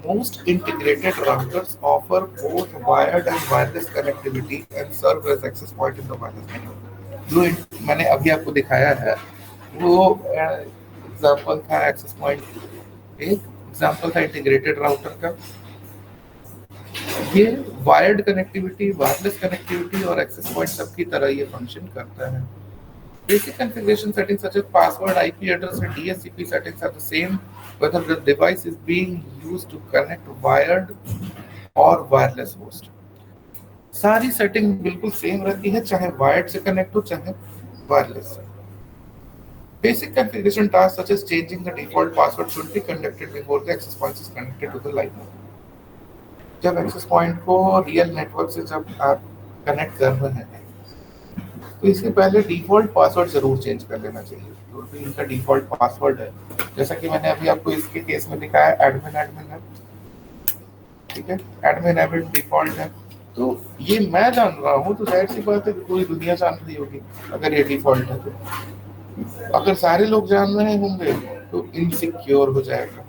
Most integrated routers offer both wired and wireless connectivity and serve as access point in the wireless network. जो मैंने अभी आपको दिखाया है वो एग्जांपल था एक्सेस पॉइंट, एक एग्जांपल था इंटीग्रेटेड राउटर का। ये वायर्ड कनेक्टिविटी, वायरलेस कनेक्टिविटी और एक्सेस पॉइंट सबकी तरह ये फंक्शन करता है। Basic configuration settings such as password, IP address, and DHCP settings are the same whether the device is being used to connect wired or wireless host. सारी सेटिंग बिल्कुल सेम रहती है, चाहे वायर्ड से कनेक्ट हो चाहे वायरलेस से. Basic configuration tasks such as changing the default password should be conducted before the access point is connected to the live network. जब एक्सेस पॉइंट को रियल नेटवर्क से जब आप कनेक्ट कर रहे हैं तो इसके पहले डिफॉल्ट पासवर्ड जरूर चेंज कर लेना चाहिए. जो भी इनका डिफॉल्ट पासवर्ड है, जैसा कि मैंने अभी आपको इसके केस में दिखाया, एडमिन है, ठीक है, एडमिन डिफॉल्ट है. तो ये मैं जान रहा हूँ तो जाहिर सी बात है कि पूरी दुनिया जान रही होगी अगर ये डिफॉल्ट है. तो अगर सारे लोग जान रहे होंगे तो इनसिक्योर हो जाएगा.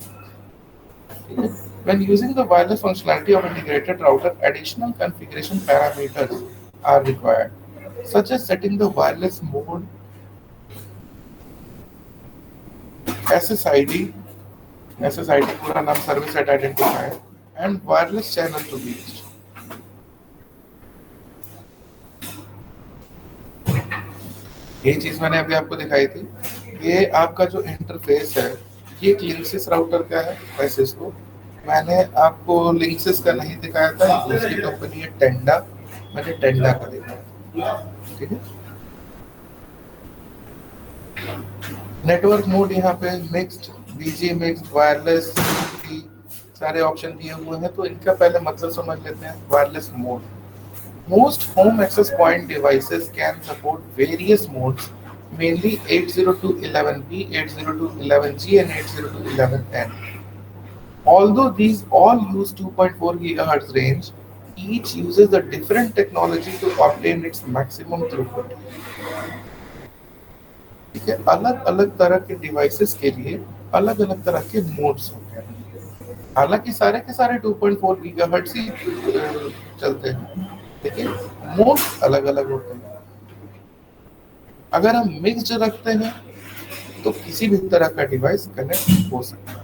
ठीक है. When using the wireless functionality of integrated router, additional configuration parameters are required, such as setting the wireless mode, SSID पूरा नाम service set identifier, and wireless channel to be used. ये चीज मैंने अभी आपको दिखाई थी. ये आपका जो इंटरफेस है ये लिंक्सिस राउटर का है. वैसे इसको मैंने आपको लिंक्सिस का नहीं दिखाया था, दूसरी कंपनी है टेंडा, मैंने टेंडा का दिखाया. ठीक है. नेटवर्क मोड यहाँ पे मिक्स्ड, बीजी मिक्स्ड, वायरलेस, सारे ऑप्शन दिए हुए हैं. तो इनका पहले मतलब समझ लेते हैं. Wireless mode. Most home access point devices can support various modes, mainly 802.11b, 802.11g, and 802.11n. Although these all use 2.4 GHz range, each uses a different technology to obtain its maximum throughput. ठीक है. अलग अलग तरह के डिवाइसेस के लिए अलग अलग तरह के मोड्स होते हैं. हालांकि सारे के सारे 2.4 GHz ही चलते हैं, लेकिन मोड अलग अलग होते हैं. अगर हम मिक्स्ड रखते हैं तो किसी भी तरह का डिवाइस कनेक्ट हो सकता है.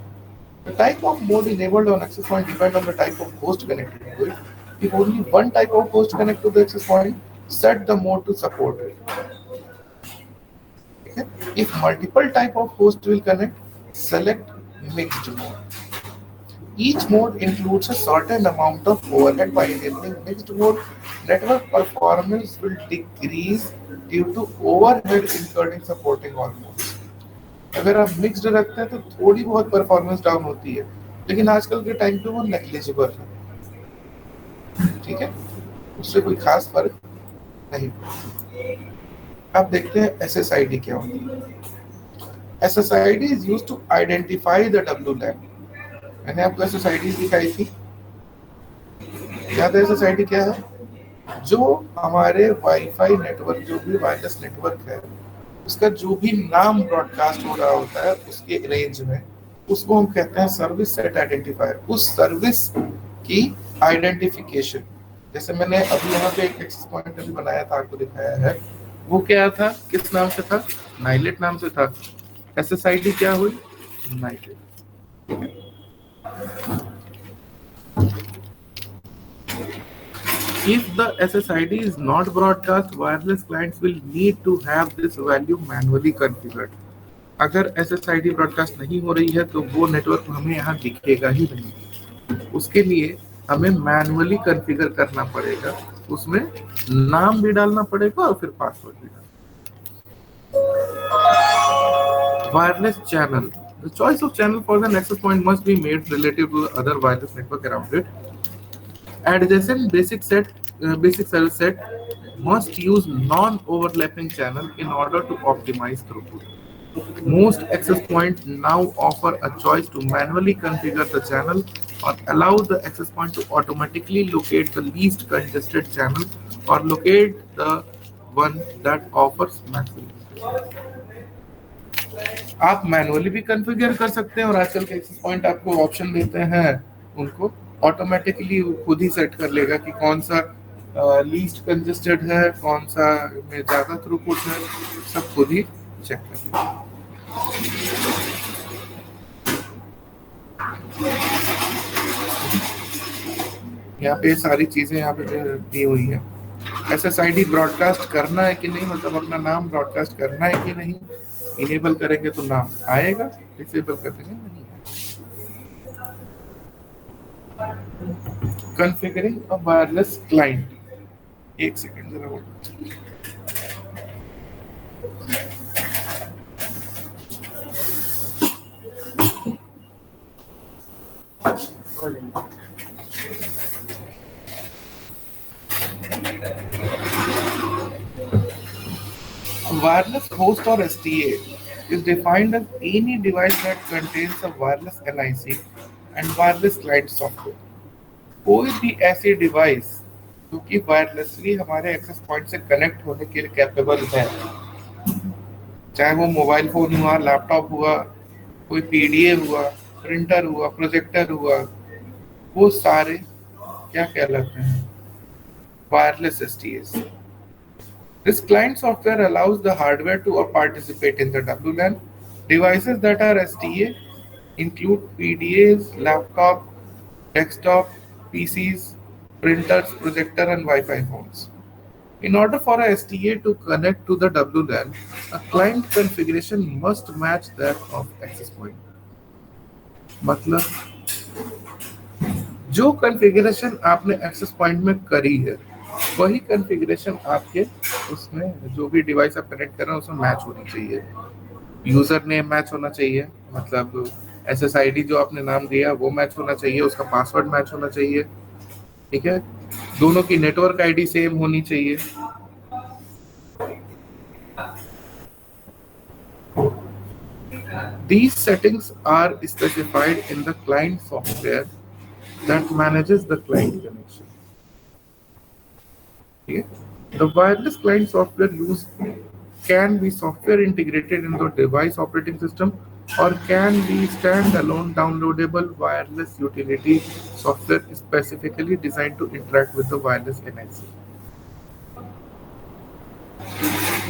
The type of mode enabled on access point depend on the type of host connected to it. If only one type of host connect to the access point, set the mode to support it. Okay? If multiple type of host will connect, select mixed mode. Each mode includes a certain amount of overhead. By enabling mixed mode, network performance will decrease due to overhead incurred in supporting all modes. अगर आप मिक्स्ड रखते हैं तो थोड़ी बहुत परफॉर्मेंस डाउन होती है, लेकिन आजकल के टाइम पे वो नेग्लिजिबल है. ठीक है. उससे कोई खास फर्क नहीं. अब देखते हैं SSID क्या होती है. SSID is used to identify the WLAN. मैंने आपको SSID दिखाई थी. याद है SSID क्या है? जो हमारे वाईफाई नेटवर्क, जो भी वायरलेस नेटवर्क है, उसका जो भी नाम ब्रॉडकास्ट हो रहा होता है उसके रेंज में, उसको हम कहते हैं सर्विस सेट आइडेंटिफायर. उस सर्विस की आइडेंटिफिकेशन, जैसे मैंने अभी यहाँ पे एक एक्सेस पॉइंट अभी बनाया था, आपको दिखाया है, वो क्या था, किस नाम से था? नाइलेट नाम से था. SSID क्या हुई? NIELIT. If the SSID is not broadcast, wireless clients will need to have this value manually configured. अगर SSID ब्रॉडकास्ट नहीं हो रही है तो वो नेटवर्क हमें यहाँ दिखेगा ही नहीं. उसके लिए हमें मैनुअली कॉन्फ़िगर करना पड़ेगा. उसमें नाम भी डालना पड़ेगा और फिर पासवर्ड भी डालना. Wireless channel. The choice of channel for the access point must be made relative to the other wireless network around it. Adjacent basic service set must use non-overlapping channel in order to optimize throughput. Most access points now offer a choice to manually configure the channel or allow the access point to automatically locate the least congested channel or locate the one that offers maximum. आप मैनुअली भी कॉन्फ़िगर कर सकते हैं और आजकल के एक्सेस पॉइंट आपको ऑप्शन देते हैं, उनको ऑटोमेटिकली खुद ही सेट कर लेगा कि कौन सा लीस्ट कंजेस्टेड है, कौन सा में ज़्यादा थ्रूपुट है, सब खुद ही चेक कर लेगा. यहाँ पे सारी चीज़ें यहाँ पे दी हुई हैं. SSID ब्रॉडकास्ट करना है कि नहीं, मतलब अपना नाम ब्रॉडकास्ट करना है कि नहीं। इनेबल करेंगे तो नाम आएगा, डिसेबल कर देंगे नहीं आएगा। कॉन्फ़िगरिंग अ वायरलेस क्लाइंट, एक सेकंड जरा वो wireless host or STA is defined as any device that contains a wireless NIC and wireless client software। कोई भी ऐसी डिवाइस जो कि वायरलेसली हमारे एक्सेस पॉइंट से कनेक्ट होने के लिए कैपेबल है, चाहे वो मोबाइल फोन हुआ, लैपटॉप हुआ, कोई PDA हुआ, प्रिंटर हुआ, प्रोजेक्टर हुआ, वो सारे क्या कहलाते हैं, wireless STAs। This client software allows the hardware to participate in the WLAN. Devices that are STA include PDAs, laptop, desktop, PCs, printers, projector, and Wi-Fi phones. In order for a STA to connect to the WLAN, a client configuration must match that of access point। मतलब जो कॉन्फ़िगरेशन आपने एक्सेस पॉइंट में करी है, वही कॉन्फ़िगरेशन आपके उसमें जो भी डिवाइस आप कनेक्ट कर रहे हैं उसमें मैच होनी चाहिए। यूजर नेम मैच होना चाहिए, मतलब SSID जो आपने नाम दिया वो मैच होना चाहिए, उसका पासवर्ड मैच होना चाहिए, ठीक है। दोनों की नेटवर्क ID सेम होनी चाहिए। These settings are specified in the client software that manages the client connection। The wireless client software used can be software integrated into the device operating system or can be standalone downloadable wireless utility software specifically designed to interact with the wireless NIC।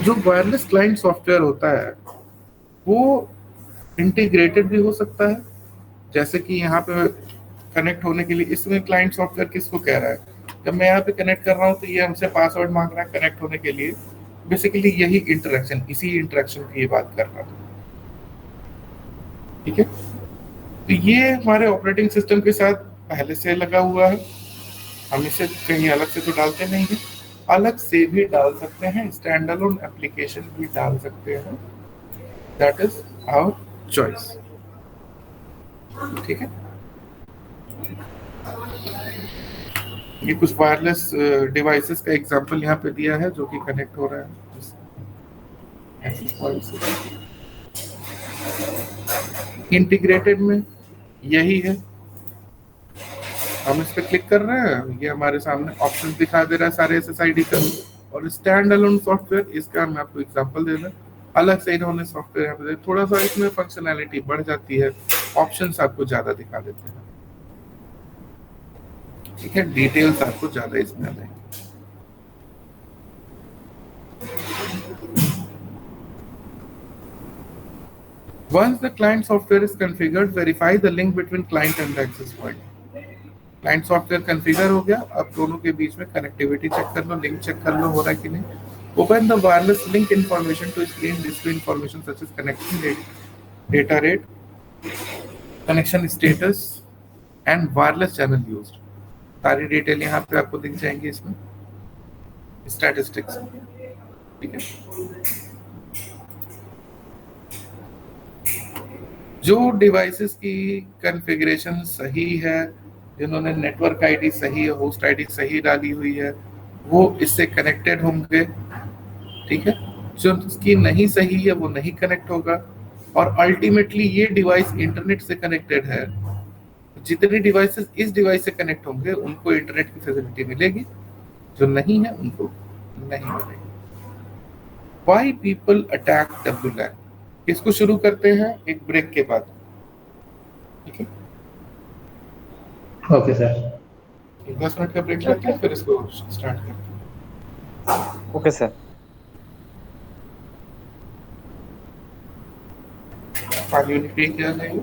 जो वायरलेस क्लाइंट सॉफ्टवेयर होता है वो इंटीग्रेटेड भी हो सकता है, जैसे कि यहाँ पे कनेक्ट होने के लिए इसमें क्लाइंट सॉफ्टवेयर किसको कह रहा है, जब मैं यहाँ पे कनेक्ट कर रहा हूँ तो ये हमसे पासवर्ड मांग रहा है कनेक्ट होने के लिए। बेसिकली यही इंटरेक्शन, इसी इंटरेक्शन की ये बात कर रहा हूँ, ठीक है। तो ये हमारे ऑपरेटिंग सिस्टम के साथ पहले से लगा हुआ है, हम इसे कहीं अलग से तो डालते नहीं है, अलग से भी डाल सकते हैं, स्टैंड अलोन एप्लीकेशन भी डाल सकते हैं, दैट इज आवर चॉइस, ठीक है। ये कुछ वायरलेस डिवाइसेस का एग्जांपल यहाँ पे दिया है जो कि कनेक्ट हो रहा है इंटीग्रेटेड में। यही है, हम इस पे क्लिक कर रहे हैं, ये हमारे सामने ऑप्शन दिखा दे रहा है सारे SSID का। और स्टैंड अलोन सॉफ्टवेयर, इसका मैं आपको एग्जांपल दे रहा, अलग से इन्होंने सॉफ्टवेयर यहाँ पे थोड़ा सा इसमें फंक्शनैलिटी बढ़ जाती है, ऑप्शंस आपको ज्यादा दिखा देते हैं, ठीक है, डिटेल्स आपको ज्यादा इसमें आ जाएंगे। Once the client software is configured, verify the link between client and the access point। Client software configure हो गया, अब दोनों के बीच में कनेक्टिविटी चेक कर लो, लिंक चेक कर लो हो रहा है कि नहीं। Open the wireless link information to screen display information such as connection rate, data rate, connection status and wireless channel used. सारी डिटेल यहाँ पे आपको दिख जाएंगी इसमें स्टैटिस्टिक्स, ठीक है। जो डिवाइसेस की कॉन्फ़िगरेशन सही है, जिन्होंने नेटवर्क ID सही है, होस्ट ID सही डाली हुई है, वो इससे कनेक्टेड होंगे, ठीक है। जो इसकी नहीं सही है वो नहीं कनेक्ट होगा। और अल्टीमेटली ये डिवाइस इंटरनेट से कनेक्टेड है, जितने डिवाइसेस इस डिवाइस से कनेक्ट होंगे उनको इंटरनेट की फैसिलिटी मिलेगी, जो नहीं है उनको नहीं मिलेगी। Why people attack WLAN? इसको शुरू करते हैं एक ब्रेक के बाद, ठीक है। ओके सर, 10 मिनट का ब्रेक लेते हैं, फिर इसको स्टार्ट करते हैं। Okay sir. 5 मिनट ब्रेक किया जाएगा।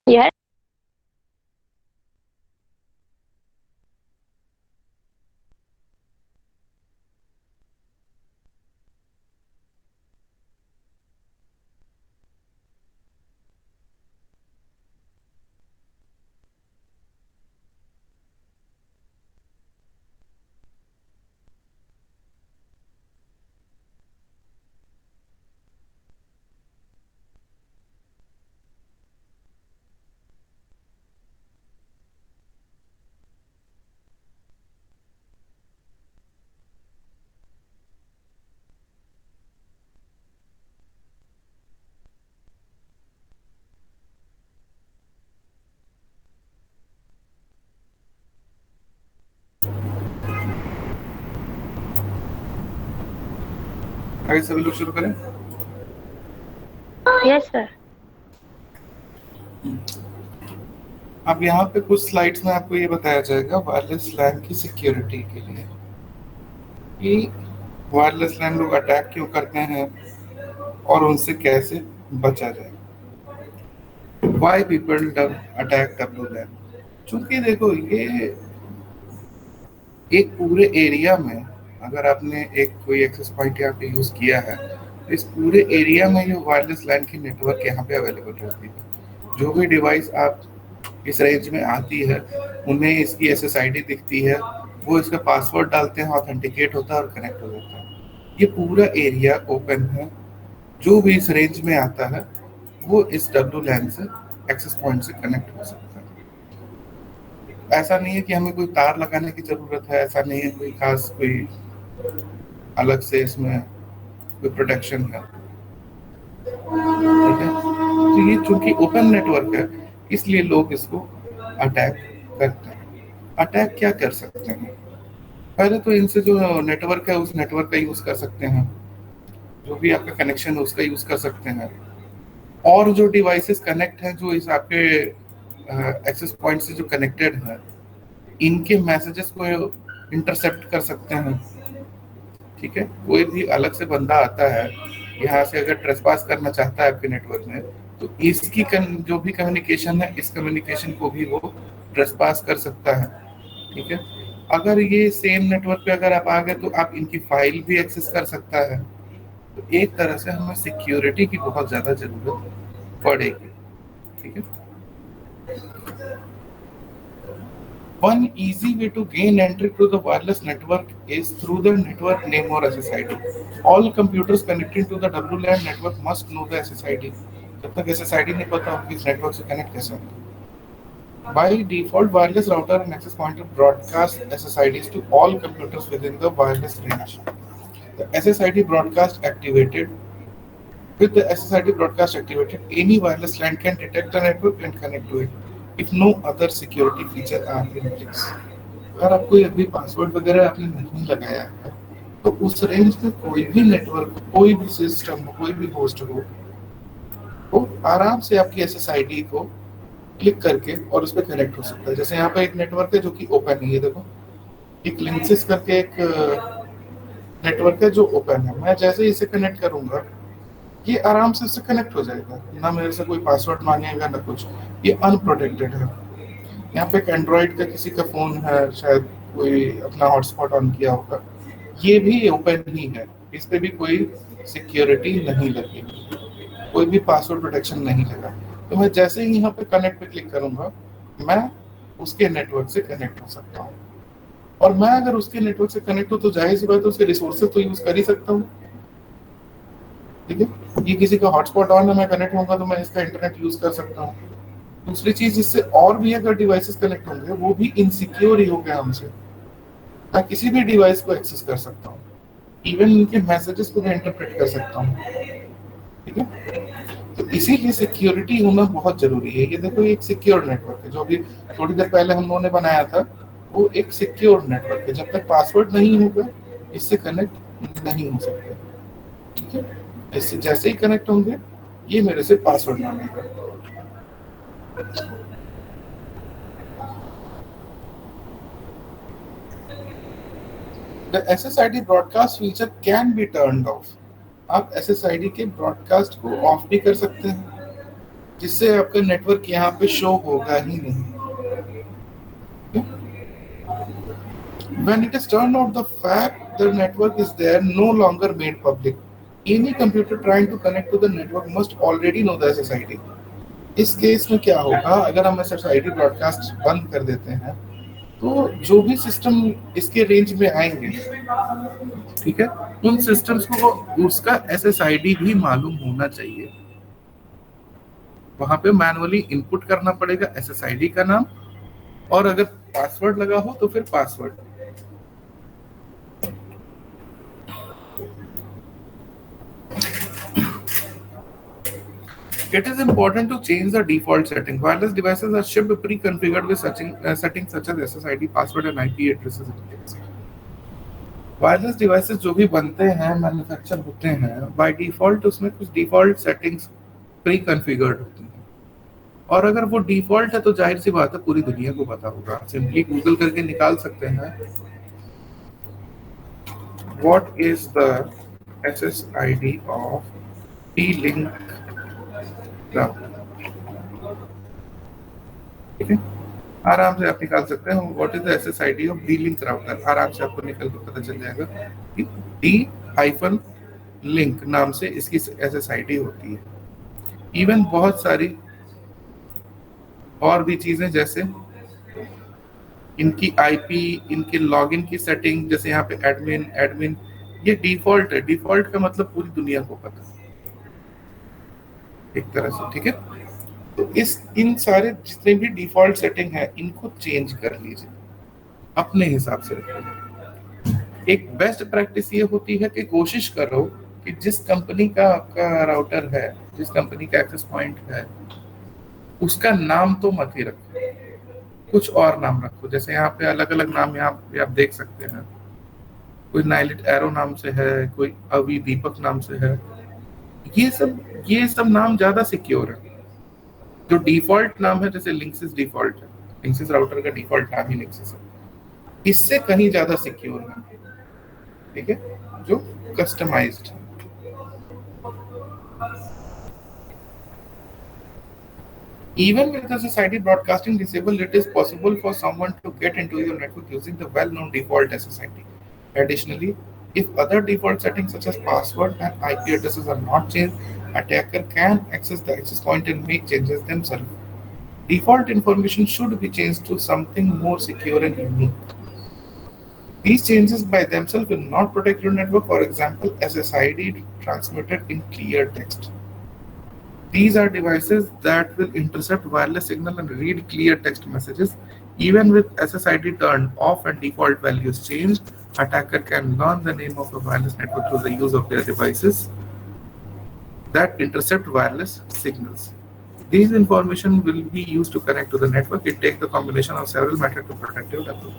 Yes. आगे सभी लोग शुरू करें। Yes, sir. अब यहाँ पे कुछ स्लाइड्स में आपको ये बताया जाएगा वायरलेस लैन की सिक्योरिटी के लिए कि वायरलेस लैन लोग अटैक क्यों करते हैं और उनसे कैसे बचा जाए। Why people attack WLAN? चूंकि देखो ये एक पूरे एरिया में अगर आपने एक कोई एक्सेस पॉइंट यहाँ पे यूज किया है तो इस पूरे एरिया में जो वायरलेस लैन की नेटवर्क यहाँ पे अवेलेबल होती है। जो भी डिवाइस आप इस रेंज में आती है उन्हें इसकी SSID दिखती है, वो इसका पासवर्ड डालते हैं, ऑथेंटिकेट होता है और कनेक्ट हो जाता है। ये पूरा एरिया ओपन है, जो भी इस रेंज में आता है वो इस WLAN से एक्सेस पॉइंट से कनेक्ट हो सकता है। ऐसा नहीं है कि हमें कोई तार लगाने की जरूरत है, ऐसा नहीं है कोई खास कोई अलग से इसमें कोई प्रोटेक्शन है, ठीक है। तो ये चूंकि ओपन नेटवर्क है इसलिए लोग इसको अटैक करते हैं। अटैक क्या कर सकते हैं? पहले तो इनसे जो नेटवर्क है उस नेटवर्क का यूज कर सकते हैं, जो भी आपका कनेक्शन है उसका यूज कर सकते हैं, और जो डिवाइसेस कनेक्ट हैं जो इस आपके एक्सेस पॉइंट से जो कनेक्टेड है इनके मैसेजेस को इंटरसेप्ट कर सकते हैं, ठीक है। कोई भी अलग से बंदा आता है यहाँ से अगर ट्रेसपास करना चाहता है आपके नेटवर्क में तो इसकी जो भी कम्युनिकेशन है इस कम्युनिकेशन को भी वो ट्रेसपास कर सकता है, ठीक है। अगर ये सेम नेटवर्क पे अगर आप आ गए तो आप इनकी फाइल भी एक्सेस कर सकता है। तो एक तरह से हमें सिक्योरिटी की बहुत ज्यादा जरूरत पड़ेगी, ठीक है। One easy way to gain entry to the wireless network is through the network name or SSID. All computers connecting to the WLAN network must know the SSID. जब तक SSID नहीं पता होगी इस नेटवर्क से कनेक्ट कैसे होगा। By default, wireless router and access pointer broadcast SSIDs to all computers within the wireless range. The SSID broadcast activated. With the SSID broadcast activated, any wireless LAN can detect the network and connect to it. If no other security feature are in place. अगर आपको अभी पासवर्ड वगैरह आपने नहीं लगाया है तो उस रेंज में कोई भी नेटवर्क, कोई भी सिस्टम, कोई भी होस्ट हो तो आराम से आपकी SSID को क्लिक करके और उस पर कनेक्ट हो सकता है। जैसे यहाँ पे एक नेटवर्क है जो कि ओपन है, ये देखो एक लिंक्सिस करके एक नेटवर्क है जो ओपन है। मैं जैसे ही इसे कनेक्ट करूंगा ये आराम से इससे कनेक्ट हो जाएगा, ना मेरे से कोई पासवर्ड मांगेगा ना कुछ, ये अनप्रोटेक्टेड है। यहाँ पे एक एंड्रॉइड का किसी का फोन है, शायद कोई अपना हॉटस्पॉट ऑन किया होगा, ये भी ओपन ही है, इस पे भी कोई सिक्योरिटी नहीं लगी, कोई भी पासवर्ड प्रोटेक्शन नहीं लगा। तो मैं जैसे ही यहाँ पे कनेक्ट पे क्लिक करूंगा मैं उसके नेटवर्क से कनेक्ट हो सकता हूँ, और मैं अगर उसके नेटवर्क से कनेक्ट हो तो जाहिर सी बात है उसके रिसोर्सेज तो यूज कर ही सकता हूँ, ठीक है। ये किसी का हॉटस्पॉट ऑन है, मैं कनेक्ट होऊंगा तो मैं इसका इंटरनेट यूज कर सकता हूँ। दूसरी चीज, इससे और भी अगर डिवाइसेस कनेक्ट होंगे वो भी इनसिक्योर ही हो गया हमसे, मैं किसी भी डिवाइस को एक्सेस कर सकता हूँ, इवन उनके मैसेजेस को मैं इंटरप्रेट कर सकता हूँ, ठीक है। तो इसीलिए सिक्योरिटी होना बहुत जरूरी है। ये देखो एक सिक्योर नेटवर्क है, जो भी थोड़ी देर पहले हम लोगों ने बनाया था वो एक सिक्योर नेटवर्क है। जब तक पासवर्ड नहीं होगा इससे कनेक्ट नहीं हो सकते, ठीक है। इससे जैसे ही कनेक्ट होंगे ये मेरे से पासवर्ड मांगेगा। The SSID broadcast feature can be turned off. आप SSID के ब्रॉडकास्ट को ऑफ भी कर सकते हैं, जिससे आपका नेटवर्क यहाँ पे शो होगा ही नहीं। When it is turned out the fact the network is there no longer made public, any computer trying to connect to the network must already know the SSID. इस केस में क्या होगा, अगर हम SSID ब्रॉडकास्ट बंद कर देते हैं तो जो भी सिस्टम इसके रेंज में आएंगे, ठीक है, उन सिस्टम्स को उसका SSID भी मालूम होना चाहिए। वहां पे मैनुअली इनपुट करना पड़ेगा SSID का नाम, और अगर पासवर्ड लगा हो तो फिर password. It is important to change the default setting. Wireless devices are shipped pre-configured with settings such as SSID, password and IP addresses. Wireless devices जो भी बनते हैं, मैन्युफैक्चर होते हैं, by default उसमें कुछ default settings pre-configured होती हैं, और अगर वो default है तो जाहिर सी बात है पूरी दुनिया को पता होगा। सिंपली गूगल करके निकाल सकते हैं what is the SSID of D-Link router, ठीक है, आराम से आप निकाल सकते हैं what is the SSID of D-Link router. आराम से आपको निकल के पता चल जाएगा कि D-Link नाम से इसकी SSID होती है। इवन बहुत सारी और भी चीजें, जैसे इनकी IP, इनके लॉगिन की सेटिंग, जैसे यहाँ पे एडमिन, ये डिफॉल्ट है। डिफॉल्ट का मतलब पूरी दुनिया को पता है एक तरह से, ठीक है। तो इन सारे जितने भी डिफॉल्ट सेटिंग है इनको चेंज कर लीजिए, अपने हिसाब से रखिए। एक बेस्ट प्रैक्टिस ये होती है कि कोशिश करो कि जिस कंपनी का आपका राउटर है, जिस कंपनी का एक्सेस पॉइंट है, उसका नाम तो मत ही रखो, कुछ और नाम रखो। जैसे यहाँ पे अलग अलग नाम यहाँ पे आप देख सकते हैं, कोई नाइलिट एरो नाम से है, कोई अवी दीपक नाम से है। ये सब नाम ज्यादा सिक्योर है। जो डिफॉल्ट नाम है, जैसे लिंक्सिस डिफॉल्ट है, लिंक्सिस राउटर का डिफॉल्ट नाम ही लिंक्सिस है, इससे कहीं ज्यादा सिक्योर है, ठीक है, जो कस्टमाइज्ड है। Even with the SSID broadcasting disabled, it is possible for someone to get into your network using the well-known default SSID. Additionally, if other default settings such as password and IP addresses are not changed, attacker can access the access point and make changes themselves. Default information should be changed to something more secure and unique. These changes by themselves will not protect your network. For example, SSID transmitted in clear text. These are devices that will intercept wireless signal and read clear text messages. Even with SSID turned off and default values changed, attacker can learn the name of a wireless network through the use of their devices that intercept wireless signals. These information will be used to connect to the network. It takes the combination of several methods to protect your network.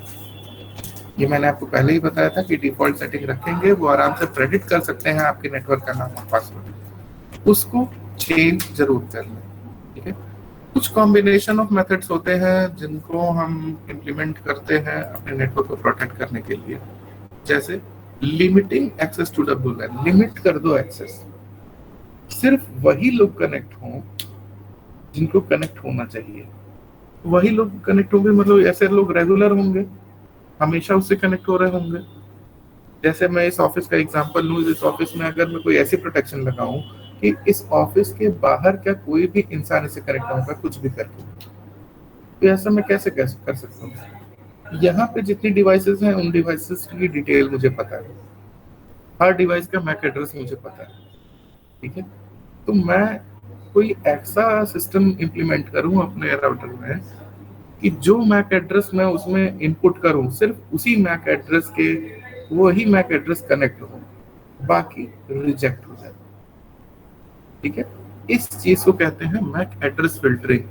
ये मैंने आपको पहले ही बताया था कि डिफॉल्ट सेटिंग रखेंगे, वो आराम से प्रेडिक्ट कर सकते हैं आपके नेटवर्क का नाम और पासवर्ड, उसको चेंज जरूर कर लें, ठीक है। कुछ कॉम्बिनेशन ऑफ मेथड्स होते हैं जिनको हम इम्प्लीमेंट करते हैं अपने नेटवर्क को प्रोटेक्ट करने के लिए, जैसे limiting access to WLAN। Limit कर दो एक्सेस, सिर्फ वही लोग कनेक्ट हों जिनको कनेक्ट होना चाहिए, वही लोग कनेक्ट होंगे। मतलब ऐसे लोग रेगुलर होंगे, हमेशा उससे कनेक्ट हो रहे होंगे। जैसे मैं इस ऑफिस का एग्जांपल लूँ, इस ऑफिस में अगर मैं कोई ऐसी प्रोटेक्शन लगाऊं कि इस ऑफिस के बाहर क्या कोई भी इंसान इससे कनेक्ट होगा कुछ भी करके, तो ऐसा मैं कैसे कर सकता हूँ। यहाँ पे जितनी डिवाइसेस हैं उन डिवाइसेस की डिटेल मुझे पता है, हर डिवाइस का मैक एड्रेस मुझे पता है, ठीक है। तो मैं कोई ऐसा सिस्टम इंप्लीमेंट करूँ अपने राउटर में कि जो मैक एड्रेस मैं उसमें इनपुट करूँ, सिर्फ उसी मैक एड्रेस के वही मैक एड्रेस कनेक्ट हो, बाकी रिजेक्ट हो जाए, ठीक है। इस चीज को कहते हैं मैक एड्रेस फिल्टरिंग,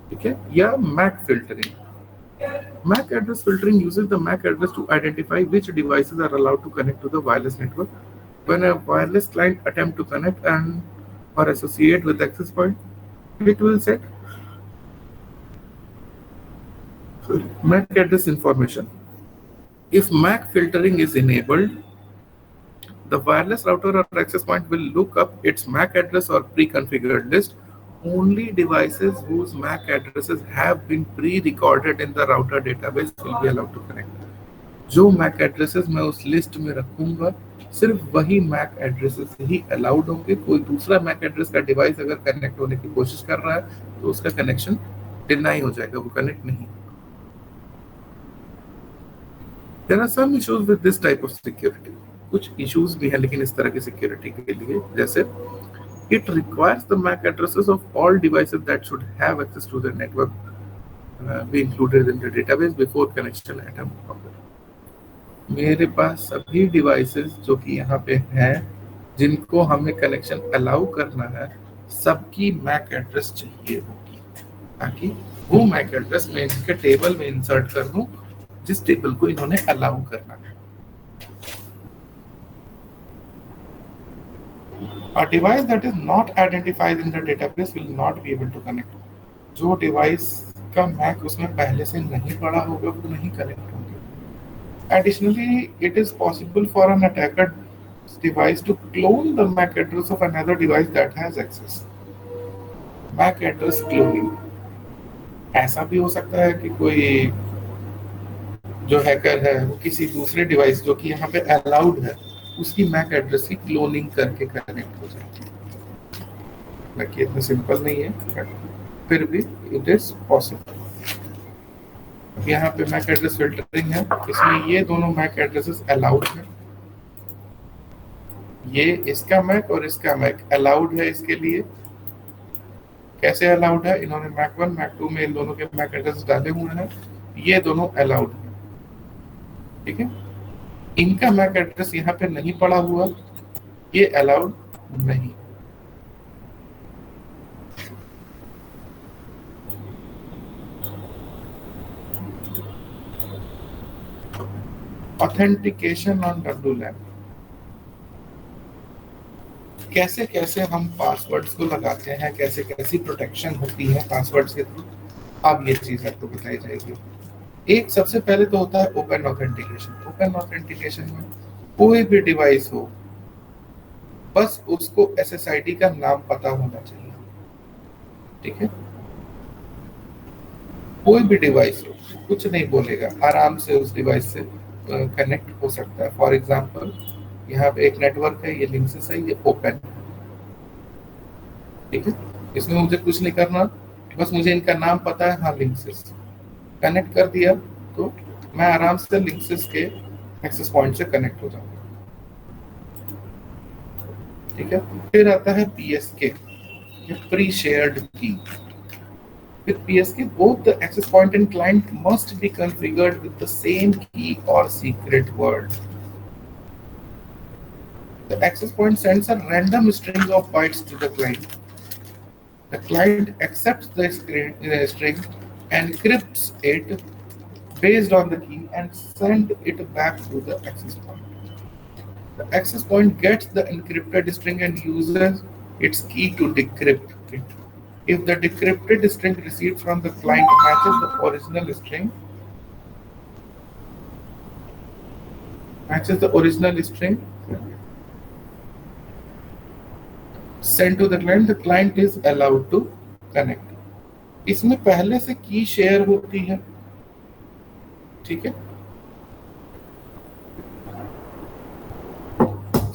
ठीक है, या MAC filtering. MAC address filtering uses the MAC address to identify which devices are allowed to connect to the wireless network. When a wireless client attempt to connect and or associate with the access point, it will set MAC address information. If MAC filtering is enabled, the wireless router or access point will look up its MAC address or pre-configured list only devices whose MAC addresses have been pre-recorded in the router database will be allowed to connect. जो MAC addresses मैं उस लिस्ट में रखूंगा सिर्फ वही MAC addresses ही अलाउड होंगे। कोई दूसरा MAC address का डिवाइस अगर कनेक्ट होने की कोशिश कर रहा है तो उसका कनेक्शन डिनाई हो जाएगा, वो कनेक्ट नहीं। There are some issues with this type of security. कुछ issues भी हैं लेकिन इस तरह की सिक्योरिटी के लिए, जैसे it requires the MAC addresses of all devices that should have access to the network be included in the database before connection at a router. मेरे पास सभी डिवाइसेस जो कि यहाँ पे हैं जिनको हमें कनेक्शन अलाउ करना है, सबकी मैक एड्रेस चाहिए होगी ताकि वो मैक एड्रेस मैं इनके टेबल में इंसर्ट कर दूं जिस टेबल को इन्होंने अलाउ करना है। A device that is not identified in the database will not be able to connect. जो डिवाइस का मैक उसमें पहले से नहीं पड़ा होगा वो नहीं कनेक्ट होंगे। Additionally, it is possible for an attacker's device to clone the MAC address of another device that has access. MAC address cloning. ऐसा भी हो सकता है कि कोई जो हैकर है वो किसी दूसरे डिवाइस जो कि यहाँ पे अलाउड है उसकी मैक एड्रेस की क्लोनिंग करके कनेक्ट हो जाए। बाकी इतना सिंपल नहीं है, फिर भी इट इज पॉसिबल। यहाँ पे मैक एड्रेस फिल्टरिंग है, इसमें ये दोनों मैक एड्रेसेस अलाउड है। ये इसका मैक और इसका मैक अलाउड है। इसके लिए कैसे अलाउड है? इन्होंने मैक 1 मैक 2 में इन दोनों के मैक एड्रेस डाले हुए हैं, ये दोनों अलाउड है। ठीक है, इनका मैक एड्रेस यहाँ पे नहीं पड़ा हुआ, ये अलाउड नहीं। Authentication on WLAN। कैसे कैसे हम पासवर्ड्स को लगाते हैं, कैसे कैसी प्रोटेक्शन होती है पासवर्ड्स के थ्रू, अब ये चीज आपको बताई जाएगी। एक सबसे पहले तो होता है ओपन ऑथेंटिकेशन। ओपन ऑथेंटिकेशन में कोई भी डिवाइस हो बस उसको SSID का नाम पता होना चाहिए। ठीक है, कोई भी डिवाइस हो कुछ नहीं बोलेगा, आराम से उस डिवाइस से कनेक्ट हो सकता है। फॉर एग्जांपल यहाँ पे एक नेटवर्क है, ये लिंक्सिस है, ये ओपन। ठीक है, इसमें मुझे कुछ नहीं करना, बस मुझे इनका नाम पता है, हाँ लिंक्सिस। कनेक्ट कर दिया तो मैं आराम से लिंक्सिस के एक्सेस पॉइंट से कनेक्ट हो जाऊंगा। ठीक है, फिर आता है PSK, ये प्री शेयर्ड की। With PSK, both the access point and client must be configured with the same key or secret word. The access point sends a random string of bytes to the client. The client accepts the string, encrypts it based on the key, and sends it back to the access point. The access point gets the encrypted string and uses its key to decrypt it. If the decrypted string received from the client matches the original string, sent to the client is allowed to connect. इसमें पहले से की शेयर होती है। ठीक है,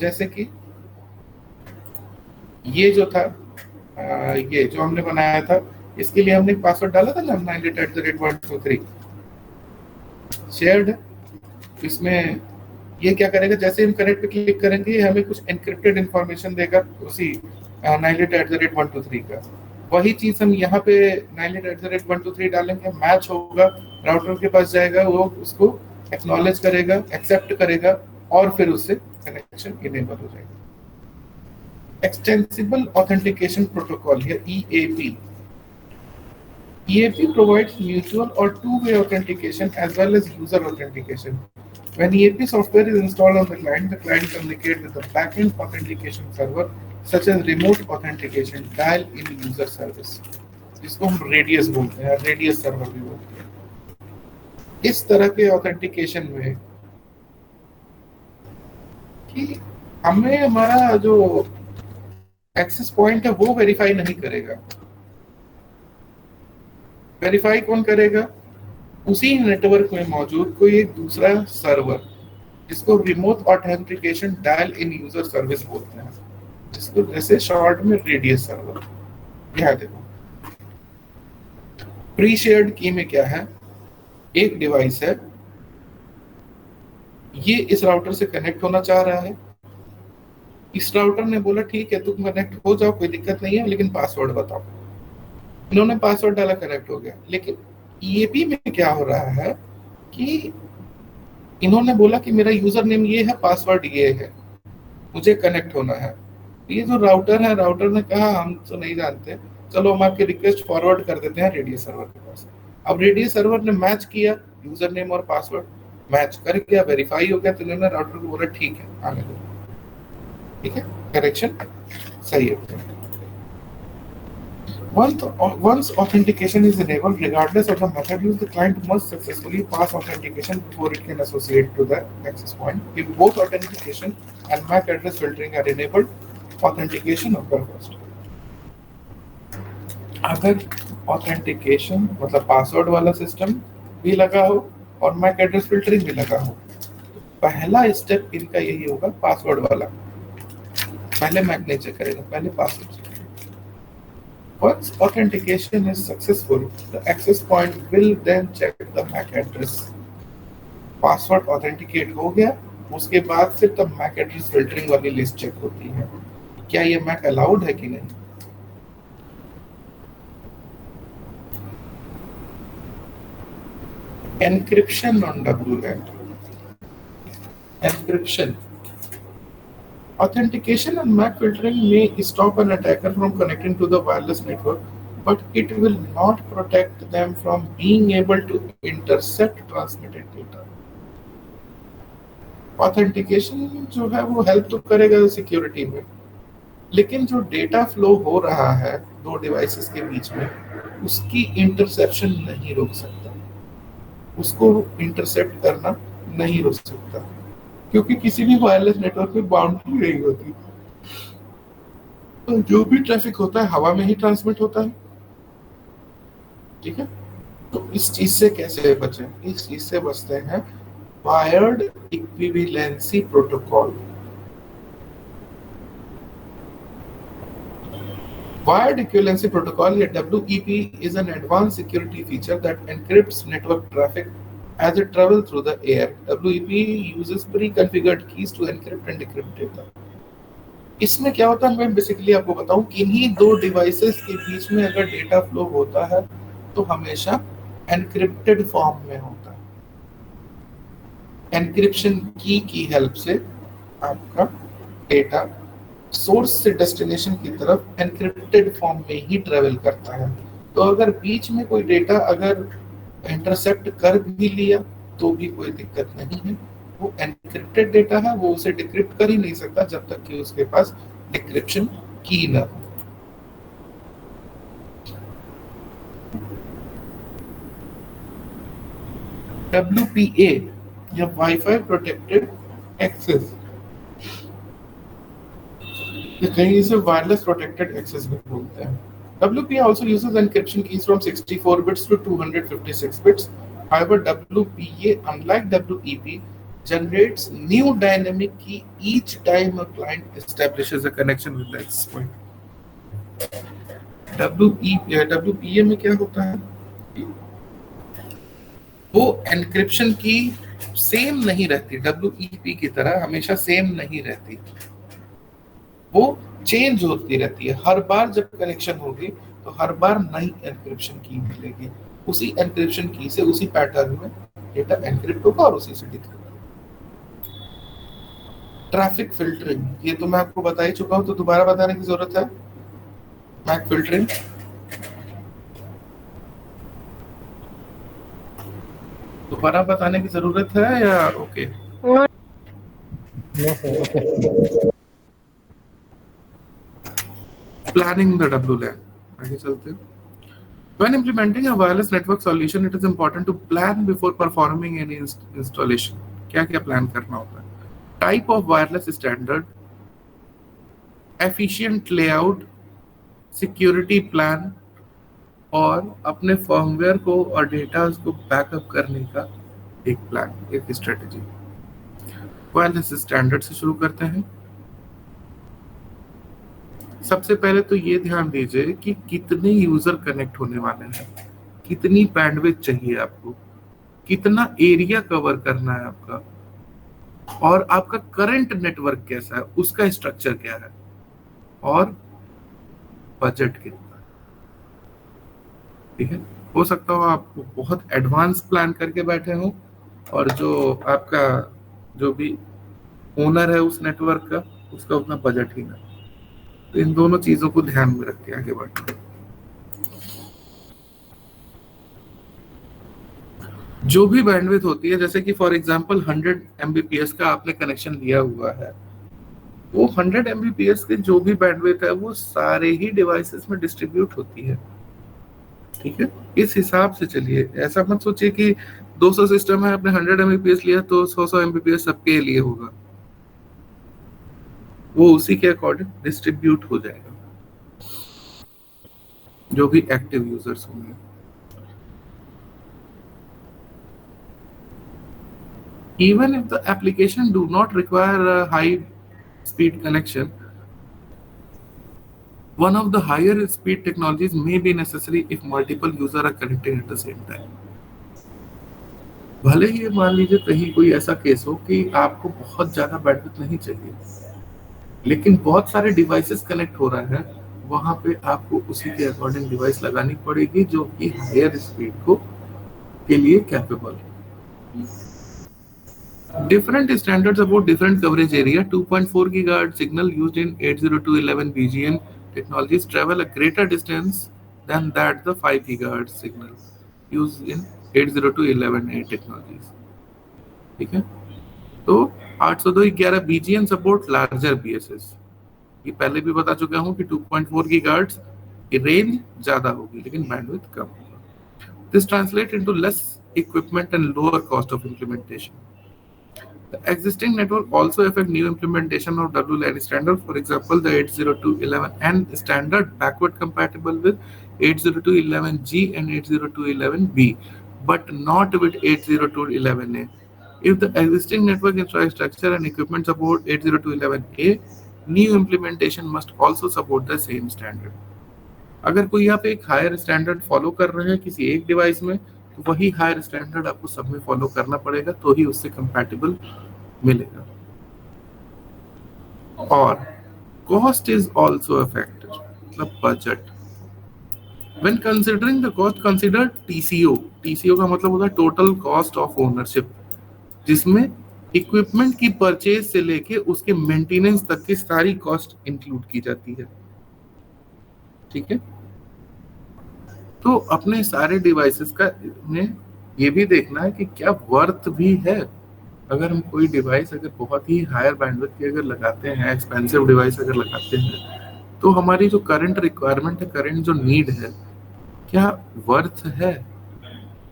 जैसे कि ये जो था, ये जो हमने बनाया था, इसके लिए हमने पासवर्ड डाला था ना 98@123 शेयर्ड है। इसमें ये क्या करेगा, जैसे हम कनेक्ट पे क्लिक करेंगे हमें कुछ एनक्रिप्टेड इंफॉर्मेशन देगा उसी 98@123 का। वही चीज हम यहाँ पे 98@123 डालेंगे, मैच होगा, राउटर के पास जाएगा, वो उसको एक्नॉलेज करेगा, एक्सेप्ट करेगा और फिर उससे कनेक्शन इनेबल हो जाएगा। Extensible Authentication Protocol here, EAP. EAP provides mutual or two-way authentication as well as user authentication. When EAP software is installed on the client communicates with the backend authentication server such as remote authentication, dial-in user service, जिसको हम रेडियस बोलते हैं, रेडियस सर्वर भी बोलते हैं। इस तरह के ऑथेंटिकेशन में कि हमें हमारा जो एक्सेस पॉइंट है वो वेरीफाई नहीं करेगा, वेरीफाई कौन करेगा? उसी नेटवर्क में मौजूद कोई एक दूसरा सर्वर, जिसको remote authentication dial in user service बोलते हैं, जिसको जैसे शॉर्ट में रेडियस सर्वर। यहाँ देखो प्री शेयर्ड की में क्या है, एक डिवाइस है, ये इस राउटर से कनेक्ट होना चाह रहा है, इस राउटर ने बोला ठीक है तुम कनेक्ट हो जाओ, कोई दिक्कत नहीं है, लेकिन पासवर्ड बताओ। इन्होंने पासवर्ड डाला, कनेक्ट हो गया। लेकिन ईएपी में क्या हो रहा है कि इन्होंने बोला कि मेरा यूजर नेम ये है, पासवर्ड ये है, मुझे कनेक्ट होना है। ये जो राउटर है, राउटर ने कहा हम तो नहीं जानते, चलो हम आपकी रिक्वेस्ट फॉरवर्ड कर देते हैं रेडियस सर्वर के पास। अब रेडियस सर्वर ने मैच किया यूजर नेम और पासवर्ड, मैच कर गया, वेरीफाई हो गया, तो इन्होंने राउटर को बोला ठीक है आगे दो, ठीक है, करेक्शन सही है। Once authentication is enabled, regardless of the method used, the client must successfully pass authentication before it can associate to the access point. If both authentication and MAC address filtering are enabled, authentication occurs first. अगर authentication मतलब पासवर्ड वाला सिस्टम भी लगा हो और MAC एड्रेस फिल्टरिंग भी लगा हो, पहला स्टेप इनका यही होगा, पासवर्ड वाला। पहले MAC नहीं चेक करेगा, पहले password. Once authentication is successful, the access point will then check the MAC address. Password authenticate हो गया, उसके बाद फिर तब MAC address filtering वाली लिस्ट चेक होती है, क्या ये MAC अलाउड है कि नहीं। Encryption on WLAN. Encryption. Authentication and MAC filtering may stop an attacker from connecting to the wireless network, but it will not protect them from being able to intercept transmitted data. Authentication जो है वो हेल्प तो करेगा सिक्योरिटी में, लेकिन जो डेटा फ्लो हो रहा है दो डिवाइसेस के बीच में, उसकी इंटरसेप्शन नहीं रोक सकता, उसको इंटरसेप्ट करना नहीं रोक सकता, क्योंकि किसी भी वायरलेस नेटवर्क में बाउंड्री नहीं होती। तो जो भी ट्रैफिक होता है हवा में ही ट्रांसमिट होता है, ठीक है। तो इस चीज से कैसे बचें? इस चीज से बचते हैं wired equivalency protocol. Wired equivalency protocol, या WEP, is an advanced security feature that encrypts network traffic as it travels through the air. WEP uses pre-configured keys to encrypt and decrypt data. इसमें क्या होता है, मैं बेसिकली आपको बताऊं, किन्हीं दो डिवाइसेस के बीच में अगर डेटा फ्लो होता है तो हमेशा एनक्रिप्टेड फॉर्म में होता है। एनक्रिप्शन की हेल्प से आपका डेटा सोर्स से डेस्टिनेशन की तरफ एनक्रिप्टेड फॉर्म में ही ट्रेवल करता है। तो अगर बीच में कोई डेटा अगर इंटरसेप्ट कर भी लिया तो भी कोई दिक्कत नहीं है, वो एनक्रिप्टेड डेटा है, वो उसे डिक्रिप्ट कर ही नहीं सकता जब तक कि उसके पास डिक्रिप्शन की न हो। WPA या वाईफाई प्रोटेक्टेड एक्सेस, कहीं इसे वायरलेस प्रोटेक्टेड एक्सेस भी बोलते हैं। WPA also uses encryption keys from 64 bits to 256 bits. However, WPA, unlike WEP, generates new dynamic key each time a client establishes a connection with the access point. WPA में क्या होता है, वो encryption की सेम नहीं रहती, WEP की तरह हमेशा सेम नहीं रहती, वो चेंज होती रहती है। हर बार जब कनेक्शन होगी तो हर बार नई एनक्रिप्शन की मिलेगी, उसी एनक्रिप्शन की से उसी पैटर्न में डेटा एनक्रिप्ट होगा और उसी से डिक्रिप्ट होगा। ट्रैफिक फिल्टरिंग, ये तो मैं आपको बता ही चुका हूं, तो दोबारा बताने की जरूरत है। मैक फिल्टरिंग दोबारा बताने की जरूरत है या ओके? Planning the WLAN. आगे चलते हैं। When implementing a wireless network solution, it is important to plan before performing any installation. क्या-क्या plan करना होता है? Type of wireless standard, efficient layout, security plan, और अपने फर्मवेयर को और डेटा को बैकअप करने का एक प्लान, एक स्ट्रेटेजी। वायरलेस स्टैंडर्ड से शुरू करते हैं। सबसे पहले तो ये ध्यान दीजिए कि कितने यूजर कनेक्ट होने वाले हैं, कितनी बैंडविड्थ चाहिए आपको, कितना एरिया कवर करना है आपका, और आपका करंट नेटवर्क कैसा है, उसका स्ट्रक्चर क्या है, और बजट कितना। ठीक है, हो सकता हो आप बहुत एडवांस प्लान करके बैठे हो और जो आपका जो भी ओनर है उस नेटवर्क का, उसका उतना बजट ही ना। तो इन दोनों चीजों को ध्यान में रख के आगे बढ़ना। जो भी बैंडविड्थ होती है, जैसे कि फॉर एग्जांपल 100 Mbps का आपने कनेक्शन लिया हुआ है, वो 100 Mbps के जो भी बैंडविड्थ है वो सारे ही डिवाइसेस में डिस्ट्रीब्यूट होती है। ठीक है, इस हिसाब से चलिए। ऐसा मत सोचिए कि 200 सिस्टम है, आपने 100 Mbps लिया तो 100 Mbps सबके लिए होगा। वो उसी के अकॉर्डिंग डिस्ट्रीब्यूट हो जाएगा जो भी एक्टिव यूजर्स होंगे। Even if the application do not require a high speed connection, one of the higher speed technologies may be necessary if multiple users are connected at the same time. भले ही मान लीजिए कहीं कोई ऐसा केस हो कि आपको बहुत ज्यादा बैंडविड्थ नहीं चाहिए, लेकिन बहुत सारे डिवाइसेस कनेक्ट हो रहे हैं, वहां पे आपको उसी के अकॉर्डिंग डिवाइस लगानी पड़ेगी जो कि हायर स्पीड को के लिए कैपेबल है। Different standards about different coverage area. 2.4 GHz signal used in 802.11 BGN technologies travel a greater distance than that the 5 GHz signal used in 802.11a technologies. ठीक है, तो 802.11 BGN support larger BSS। ये पहले भी बता चुका हूँ कि 2.4 GHz की रेंज ज्यादा होगी लेकिन बैंडविड्थ कम होगा। This translates into less equipment and lower cost of implementation. The existing network also affect new implementation of WLAN standard. For example, the 802.11n standard backward compatible with 802.11g and 802.11b, but not with 802.11a. If the existing network infrastructure and equipment support 802.11a, new implementation must also support the same standard. अगर कोई यहाँ पे एक हायर स्टैंडर्ड फॉलो कर रहे हैं किसी एक डिवाइस में, तो वही हायर स्टैंडर्ड आपको सब में फॉलो करना पड़ेगा, तो ही उससे कंपैटिबल मिलेगा। और cost is also a factor, मतलब budget. When considering the cost, consider TCO. TCO का मतलब होता है टोटल कॉस्ट ऑफ ओनरशिप, जिसमें इक्विपमेंट की परचेज से लेके उसके मेंटेनेंस तक की सारी कॉस्ट इंक्लूड की जाती है। ठीक है, तो अपने सारे डिवाइसेस का में ये भी देखना है कि क्या वर्थ भी है। अगर हम कोई डिवाइस अगर बहुत ही हायर बैंडविड्थ की अगर लगाते हैं, एक्सपेंसिव डिवाइस अगर लगाते हैं, तो हमारी जो करंट रिक्वायरमेंट है, करंट जो नीड है, क्या वर्थ है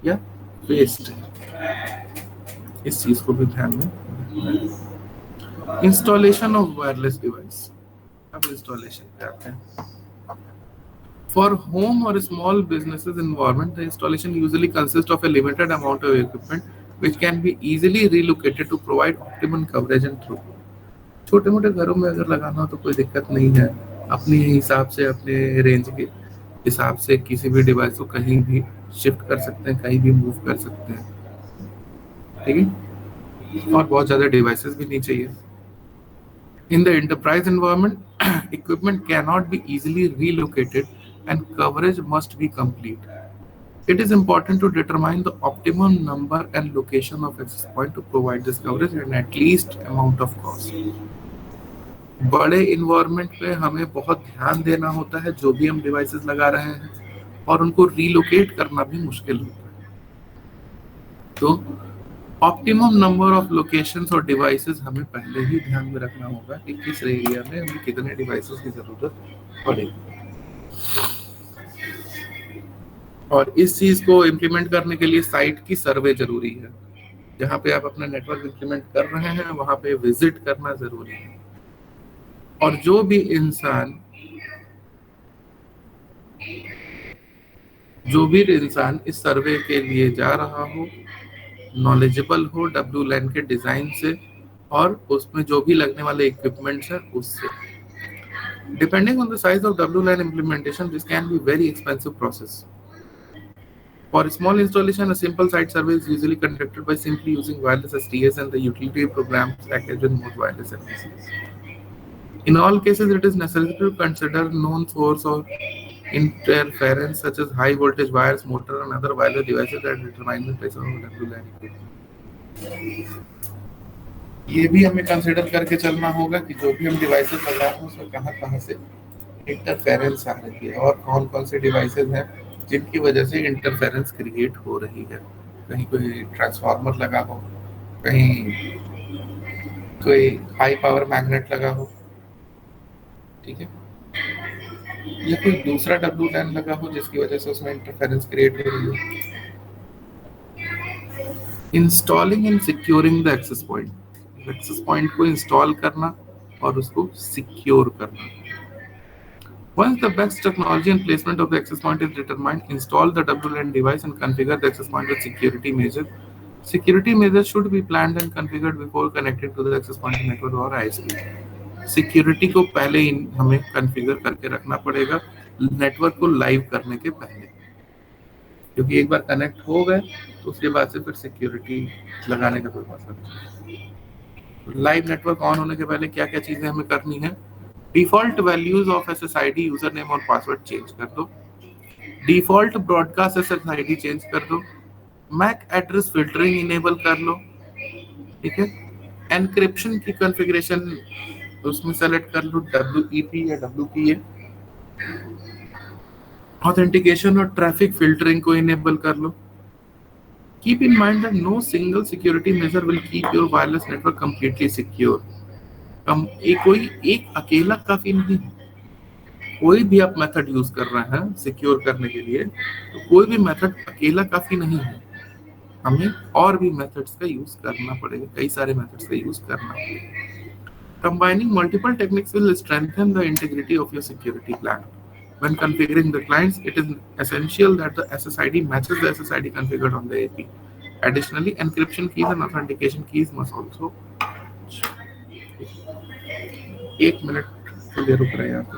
या वेस्ट है, इस चीज को भी ध्यान में। Installation of wireless device. अब इंस्टॉलेशन पे आते हैं। For home or small businesses environment, the installation usually consists of a limited amount of equipment which can be easily relocated to provide optimum coverage and throughput. छोटे मोटे घरों में अगर लगाना हो तो कोई दिक्कत नहीं है, अपने हिसाब से अपने रेंज के हिसाब से किसी भी डिवाइस को कहीं भी शिफ्ट कर सकते हैं, कहीं भी मूव कर सकते हैं। ठीक है, और बहुत ज़्यादा डिवाइसेस भी नहीं चाहिए। In the enterprise environment, equipment cannot be easily relocated and coverage must be complete. It is important to determine the optimum number and location of access point to provide this coverage and at least amount of cost. बड़े इन्वायरमेंट पे हमें बहुत ध्यान देना होता है जो भी हम डिवाइसेस लगा रहे हैं, और उनको रीलोकेट करना भी मुश्किल होता है। तो ऑप्टिमम नंबर ऑफ लोकेशंस और डिवाइसेस हमें पहले ही ध्यान में रखना होगा कि किस एरिया में हमें कितने डिवाइसेस की जरूरत पड़ेगी। और इस चीज को इम्प्लीमेंट करने के लिए साइट की सर्वे जरूरी है। जहाँ पे आप अपना नेटवर्क इम्प्लीमेंट कर रहे हैं वहां पे विजिट करना जरूरी है। और जो भी इंसान जो भी इंसान इस सर्वे के लिए जा रहा हो नॉलेजेबल हो WLAN के डिजाइन से और उसमें जो भी लगने वाले इक्विपमेंट्स है उससे। Depending on the size of WLAN implementation, this can be very expensive process. For small installation, a simple site survey is usually conducted by simply using wireless STS and the utility programs packaged with most wireless services. In all cases, it is necessary to consider known source of interference such as high voltage wires, motor, and other wireless devices that determine the place of WLAN equipment. ये भी हमें कंसिडर करके चलना होगा कि जो भी हम डिवाइसेस लगा रहे हैं उसमें कहाँ से इंटरफेरेंस आ रही है और कौन कौन से डिवाइसेस हैं जिनकी वजह से इंटरफेरेंस क्रिएट हो रही है। कहीं कोई ट्रांसफार्मर लगा हो, कहीं कोई हाई पावर मैग्नेट लगा हो, ठीक है, या कोई दूसरा WLAN लगा हो जिसकी वजह से उसमें इंटरफेरेंस क्रिएट हो रही हो। Installing and securing the access point, access point को इंस्टॉल करना और उसको सिक्योर करना। Once the best technology and placement of the access point is determined, install the WLAN device and configure the access point with security measures. Security measures should be planned and configured before connecting to the access point network or ISP. Security को पहले ही हमें कॉन्फ़िगर करके रखना पड़ेगा नेटवर्क को लाइव करने के पहले, क्योंकि एक बार कनेक्ट हो गए तो उसके बाद से फिर सिक्योरिटी लगाने का कोई मतलब नहीं। लाइव नेटवर्क ऑन होने के पहले क्या क्या चीजें हमें करनी है? Default values of SSID user name और पासवर्ड चेंज कर दो, डिफॉल्ट ब्रॉडकास्ट SSID चेंज कर दो, मैक एड्रेस फिल्टरिंग इनेबल कर लो, ठीक है, एनक्रिप्शन की कॉन्फ़िगरेशन उसमें सेलेक्ट कर लो WEP या WPA, ऑथेंटिकेशन और ट्रैफिक फिल्टरिंग को इनेबल कर लो। Keep in mind that no single security measure will keep your wireless network completely secure. कोई एक अकेला काफी नहीं है। कोई भी आप मेथड यूज कर रहे हैं सिक्योर करने के लिए तो कोई भी मेथड अकेला काफी नहीं है, हमें और भी मेथड्स का यूज करना पड़ेगा, कई सारे मेथड्स का यूज करना पड़ेगा। Combining multiple techniques will strengthen the integrity of your security plan. When configuring the clients, it is essential that the SSID matches the SSID configured on the AP. Additionally, encryption keys and authentication keys must also. एक मिनट के लिए रुक रहे हैं आप।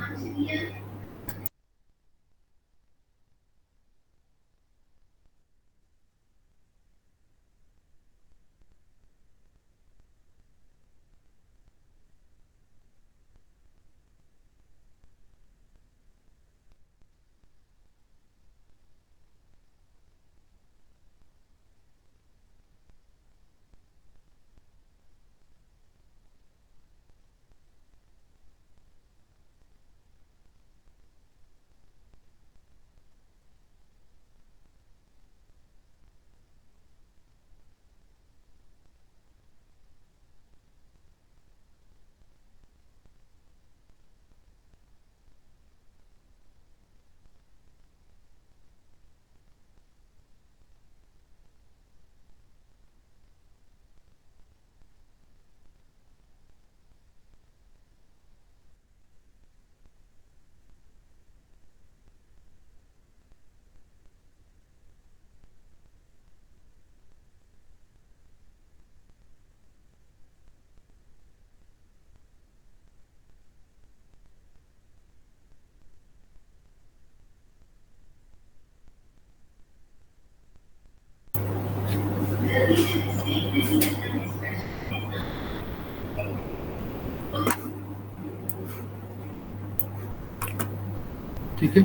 ठीक है,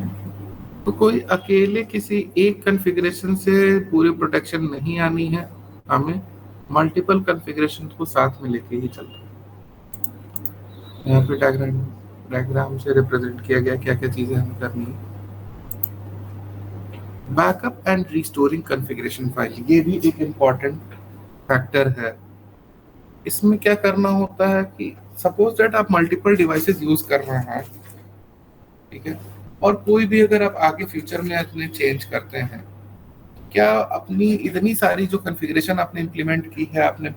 तो कोई अकेले किसी एक कॉन्फ़िगरेशन से पूरी प्रोटेक्शन नहीं आनी है, हमें मल्टीपल कॉन्फ़िगरेशन को साथ में लेके ही चलना है। यहाँ पे डायग्राम से रिप्रेजेंट किया गया क्या क्या चीजें हमें करनी है। Backup and restoring configuration file, ये भी एक इम्पॉर्टेंट फैक्टर है। इसमें क्या करना होता है कि सपोज दैट आप मल्टीपल डिवाइसेस यूज कर रहे हैं, ठीक है, और कोई भी अगर आप आगे फ्यूचर में अपने चेंज करते हैं, क्या अपनी इतनी सारी जो कॉन्फ़िगरेशन आपने इंप्लीमेंट की है, आपने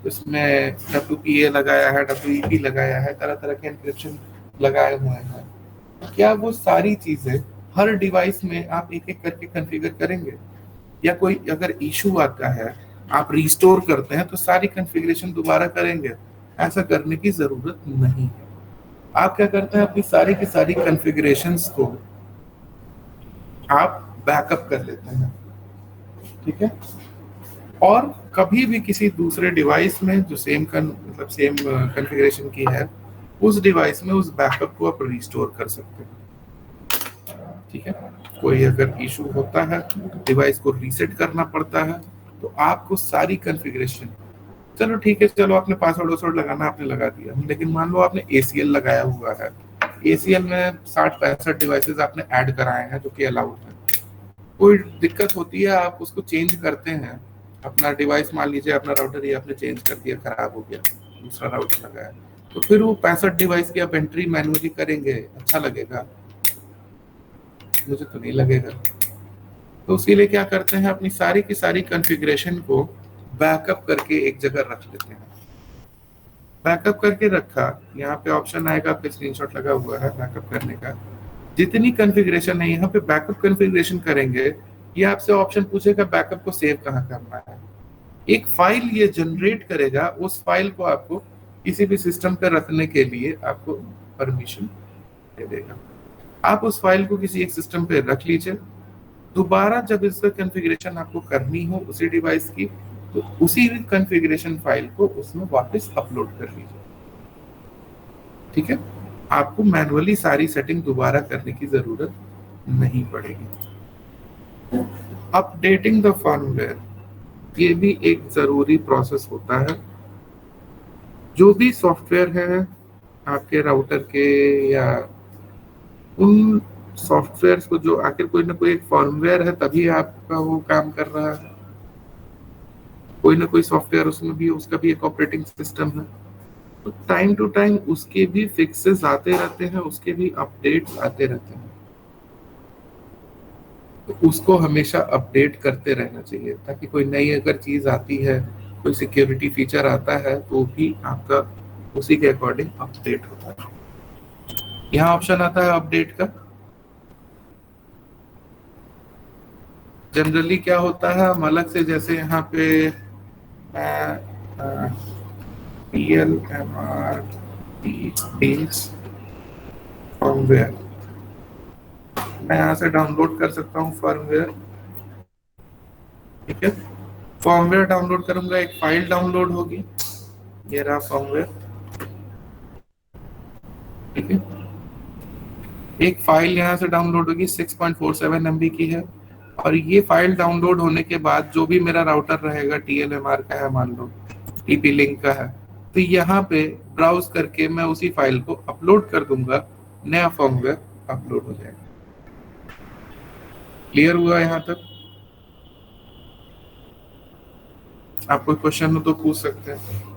उसमें WPA लगाया है, WEP लगाया है, तरह तरह के एन्क्रिप्शन लगाए हुए हैं, क्या वो सारी चीजें हर डिवाइस में आप एक एक करके कॉन्फ़िगर करेंगे, या कोई अगर इशू आता है आप रिस्टोर करते हैं तो सारी कॉन्फ़िगरेशन दोबारा करेंगे? ऐसा करने की जरूरत नहीं है। आप क्या करते हैं, अपनी सारी की सारी कॉन्फ़िगरेशंस को आप बैकअप कर लेते हैं, ठीक है? और कभी भी किसी दूसरे डिवाइस में जो सेम कॉन्फ़िगरेशन की है, उस डिवाइस में उस बैकअप को आप रिस्टोर कर सकते हैं, ठीक है? कोई अगर इशू होता है, डिवाइस को रीसेट करना पड़ता है, तो आपको सारी कॉन्फ़िगरेशन, चलो ठीक है, चलो आपने पासवर्ड वासवर्ड लगाना आपने लगा दिया, लेकिन मान लो आपने ACL लगाया हुआ है, ACL में 60-65 डिवाइसेस आपने ऐड कराए हैं जो कि अलाउड है। कोई दिक्कत होती है, आप उसको चेंज करते हैं, अपना डिवाइस मान लीजिए अपना राउटर ही आपने चेंज कर दिया, खराब हो गया, दूसरा राउटर लगाया, तो फिर वो 65 डिवाइस की आप एंट्री मैन्युअली करेंगे, अच्छा लगेगा? मुझे तो नहीं लगेगा। तो इसीलिए क्या करते हैं, अपनी सारी की सारी कॉन्फ़िगरेशन को बैकअप करके एक जगह रख लेते हैं। बैकअप करके रखा, यहाँ पे ऑप्शन आएगा, आपके स्क्रीनशॉट लगा हुआ है बैकअप करने का। जितनी कॉन्फ़िगरेशन है यहाँ पे बैकअप कॉन्फ़िगरेशन करेंगे, ये आपसे ऑप्शन पूछेगा बैकअप को सेव कहाँ करना है। एक फाइल ये जनरेट करेगा, उस फाइल को आपको किसी भी सिस्टम पर रखने के लिए आपको परमिशन दे देगा। आप उस फाइल को किसी एक सिस्टम पे रख लीजिए, दोबारा जब इसका कॉन्फ़िगरेशन आपको करनी हो उसी डिवाइस की, तो उसी कॉन्फ़िगरेशन फाइल को उसमें वापस अपलोड कर लीजिए, ठीक है? आपको मैनुअली सारी सेटिंग दोबारा करने की जरूरत नहीं पड़ेगी। अपडेटिंग द फर्मवेयर, ये भी एक जरूरी प्रोसेस होता है। जो भी सॉफ्टवेयर है आपके राउटर के, या उन सॉफ्टवेयर्स को जो आखिर कोई ना कोई एक फर्मवेयर है तभी आपका वो काम कर रहा है, कोई ना कोई सॉफ्टवेयर उसमें भी, उसका भी एक ऑपरेटिंग सिस्टम है, तो टाइम टू टाइम उसके भी फिक्सेस आते रहते हैं, उसके भी अपडेट्स आते रहते हैं, तो उसको हमेशा अपडेट करते रहना चाहिए, ताकि कोई नई अगर चीज आती है, कोई सिक्योरिटी फीचर आता है, तो भी आपका उसी के अकॉर्डिंग अपडेट होता है। यहाँ ऑप्शन आता है अपडेट का। जनरली क्या होता है, हम अलग से, जैसे यहाँ पे PLMR फर्मवेयर, मैं यहाँ से डाउनलोड कर सकता हूँ फर्मवेयर, ठीक है? फर्मवेयर डाउनलोड करूंगा, एक फाइल डाउनलोड होगी, ये रहा फर्मवेयर, ठीक है? एक फाइल यहाँ से डाउनलोड होगी, 6.47 MB की है, और ये फाइल डाउनलोड होने के बाद जो भी मेरा राउटर रहेगा, TLMR का है मान लो, TP-Link का है, तो यहाँ पे ब्राउज करके मैं उसी फाइल को अपलोड कर दूंगा, नया फर्मवेयर अपलोड हो जाएगा। क्लियर हुआ यहाँ तक? आप कोई क्वेश्चन हो तो पूछ सकते हैं।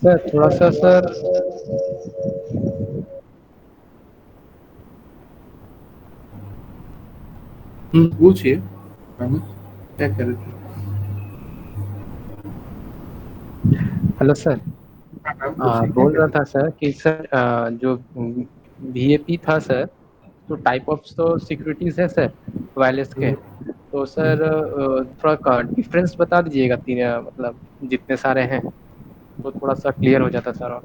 सर थोड़ा सा सर, पूछिए, क्या कर रहे थे? हेलो सर, पूछिए, बोल रहा था सर कि सर जो VAP था सर, तो टाइप ऑफ तो सिक्योरिटीज है सर वायरलेस के, तो सर थोड़ा डिफरेंस बता दीजिएगा, तीन मतलब जितने सारे हैं, तो थोड़ा सा क्लियर हो जाता सर। और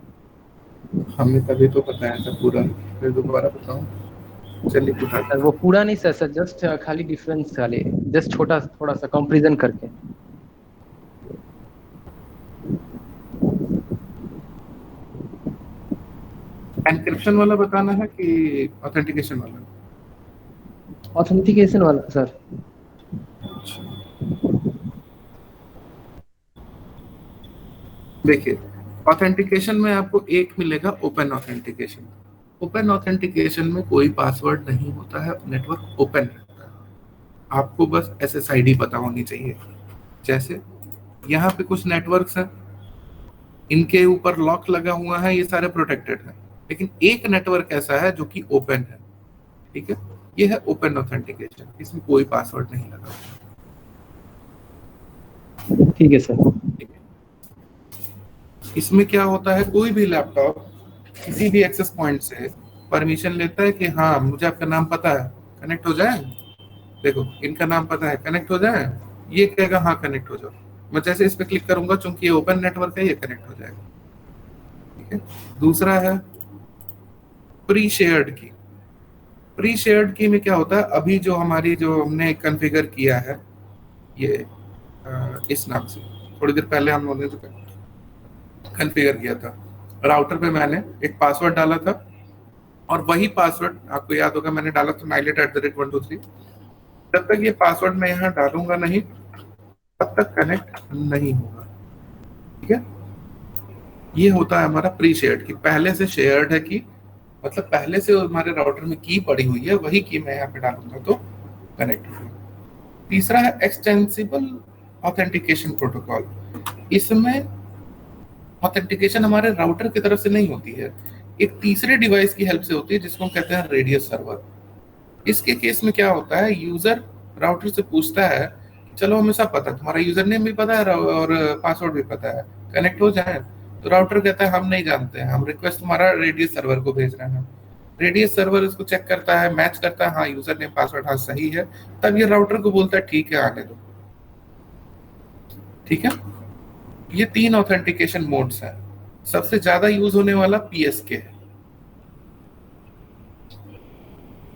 हमने तभी तो बताया था पूरा, फिर दोबारा बताऊं? चलिए बता सर वो पूरा नहीं सर, जस्ट खाली डिफरेंस, खाली जस्ट छोटा थोड़ा सा कंपैरिजन करके। एनक्रिप्शन वाला बताना है कि ऑथेंटिकेशन वाला? ऑथेंटिकेशन वाला सर। देखिए, ऑथेंटिकेशन में आपको एक मिलेगा ओपन ऑथेंटिकेशन। ओपन ऑथेंटिकेशन में कोई पासवर्ड नहीं होता है, नेटवर्क ओपन रहता है, आपको बस SSID पता होनी चाहिए। जैसे यहाँ पे कुछ नेटवर्क्स हैं, इनके ऊपर लॉक लगा हुआ है, ये सारे प्रोटेक्टेड है। लेकिन एक नेटवर्क ऐसा है जो कि ओपन है, ठीक है, ये है ओपन ऑथेंटिकेशन, इसमें कोई पासवर्ड नहीं लगा। ठीक है सर। इसमें क्या होता है, कोई भी लैपटॉप किसी भी एक्सेस पॉइंट से परमिशन लेता है कि हाँ मुझे आपका नाम पता है, कनेक्ट हो जाए, देखो इनका नाम पता है, कनेक्ट हो जाए, ये कहेगा हाँ कनेक्ट हो जाओ। मैं जैसे इस पे क्लिक करूंगा, चूंकि ये ओपन नेटवर्क है, ये कनेक्ट हो जाएगा, ठीक है। दूसरा है प्री शेयर्ड की। प्री शेयर्ड की में क्या होता है, अभी जो हमारी जो हमने कॉन्फ़िगर किया है ये इस नाम से, थोड़ी देर पहले हम लोगों ने जो कॉन्फ़िगर किया था, राउटर पे मैंने एक पासवर्ड डाला था और वही पासवर्ड आपको याद होगा मैंने डाला था mylet@123। जब तक ये पासवर्ड मैं यहाँ डालूंगा नहीं तब तक कनेक्ट नहीं होगा, ठीक है। ये होता है हमारा प्री शेयर्ड की, पहले से शेयर्ड है की, मतलब पहले से हमारे राउटर में की पड़ी हुई है, वही की मैं यहाँ पे डालूंगा तो कनेक्ट होगा। तीसरा है एक्सटेंसिबल ऑथेंटिकेशन प्रोटोकॉल। इसमें ऑथेंटिकेशन हमारे राउटर की तरफ से नहीं होती है, एक तीसरे डिवाइस की हेल्प से होती है जिसको हम कहते हैं रेडियस सर्वर। इसके केस में क्या होता है, यूजर राउटर से पूछता है चलो हमें सब पता है, तुम्हारा यूजर नेम भी पता है और पासवर्ड भी पता है, कनेक्ट हो जाए। तो राउटर कहता है हम नहीं जानते हैं, हम रिक्वेस्ट तुम्हारा रेडियस सर्वर को भेज रहे हैं। रेडियस सर्वर इसको चेक करता है, मैच करता है, हाँ यूजर नेम पासवर्ड हाँ सही है, तब ये राउटर को बोलता है ठीक है आने दो, ठीक है। ये 3 ऑथेंटिकेशन मोड्स हैं। सबसे ज्यादा यूज होने वाला पीएसके है,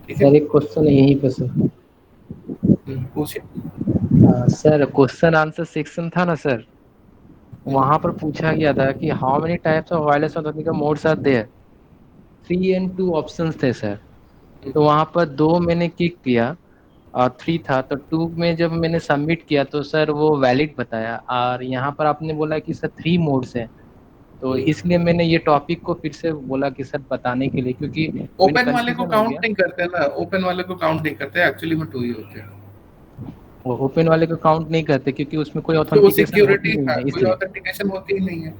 सर एक क्वेश्चन यहीं पे सर, पूछिए। सर क्वेश्चन आंसर सेक्शन था ना सर, वहां पर पूछा गया था कि how many types of wireless authentication modes are there, 3 and 2 options थे सर। तो वहां पर 2 मैंने क्लिक किया और 3 था, तो 2 में जब मैंने सबमिट किया तो सर वो वैलिड बताया, और यहाँ पर आपने बोला कि सर 3 मोड्स हैं, तो इसलिए मैंने ये टॉपिक को फिर से बोला कि सर बताने के लिए, क्योंकि ओपन वाले को काउंट नहीं करते ना, ओपन वाले को काउंट नहीं करते, एक्चुअली में 2 ही होते हैं। वो ओपन वाले को काउंट नहीं करते क्योंकि उसमें कोई तो ऑथेंटिकेशन सिक्योरिटी नहीं है, कोई इसलिए। ऑथेंटिकेशन होती ही नहीं है।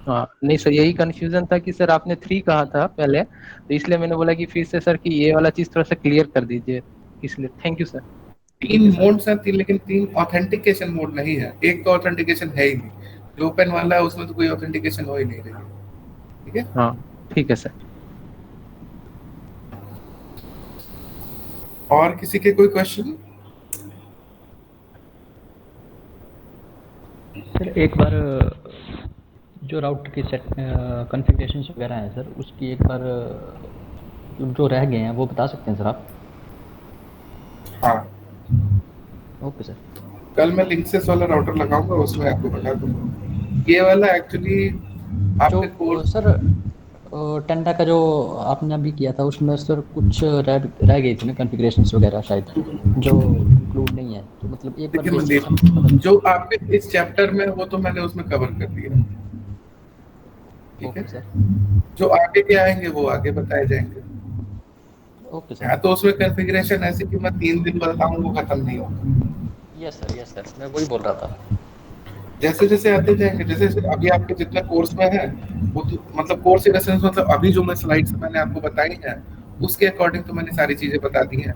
हाँ नहीं सर, यही कंफ्यूजन था कि सर आपने 3 कहा था पहले, तो इसलिए मैंने बोला कि फिर से सर कि ये वाला चीज थोड़ा सा क्लियर कर दीजिए, इसलिए थैंक यू सर। 3 मोड्स हैं, लेकिन 3 ऑथेंटिकेशन मोड नहीं है, एक तो ऑथेंटिकेशन है ही नहीं, जो ओपन वाला है उसमें तो कोई ऑथेंटिकेशन हो ही नहीं रही, ठीक है। हाँ ठीक है सर। और किसी के कोई क्वेश्चन? सर एक बार जो राउटर की सेट कॉन्फ़िगरेशंस वगैरह हैं सर, उसकी एक बार जो रह गए हैं वो बता सकते हैं सर आप? हाँ ओके सर। कल मैं लिंक्सेस वाला राउटर लगाऊंगा, उसमें आपको बता दूंगा। ये वाला एक्चुअली आपके कोर्स सर टेंडा का जो आपने अभी किया था उसमें सर कुछ रह गई थी ना कॉन्फ़िगरेशंस वगैरह शायद, जो इंक्लूड नहीं है, तो मतलब एक बार देखिए जो आपके इस चैप्टर में वो तो मैंने उसमें कवर कर दिया, ठीक है सर। जो आगे के आएंगे वो आगे बताए जाएंगे। Okay sir. हाँ तो उसमें कॉन्फ़िगरेशन ऐसी कि मैं 3 दिन बताऊं वो खत्म नहीं होगा। यस सर मैं वही बोल रहा था। जैसे जैसे आते जाएंगे, जैसे अभी आपके जितने कोर्स में है वो तो मतलब कोर्स इन सेंस मतलब अभी जो मैं स्लाइड्स मैंने आपको बताई हैं उसके अकॉर्डिंग तो मैंने सारी चीजें बता दी हैं।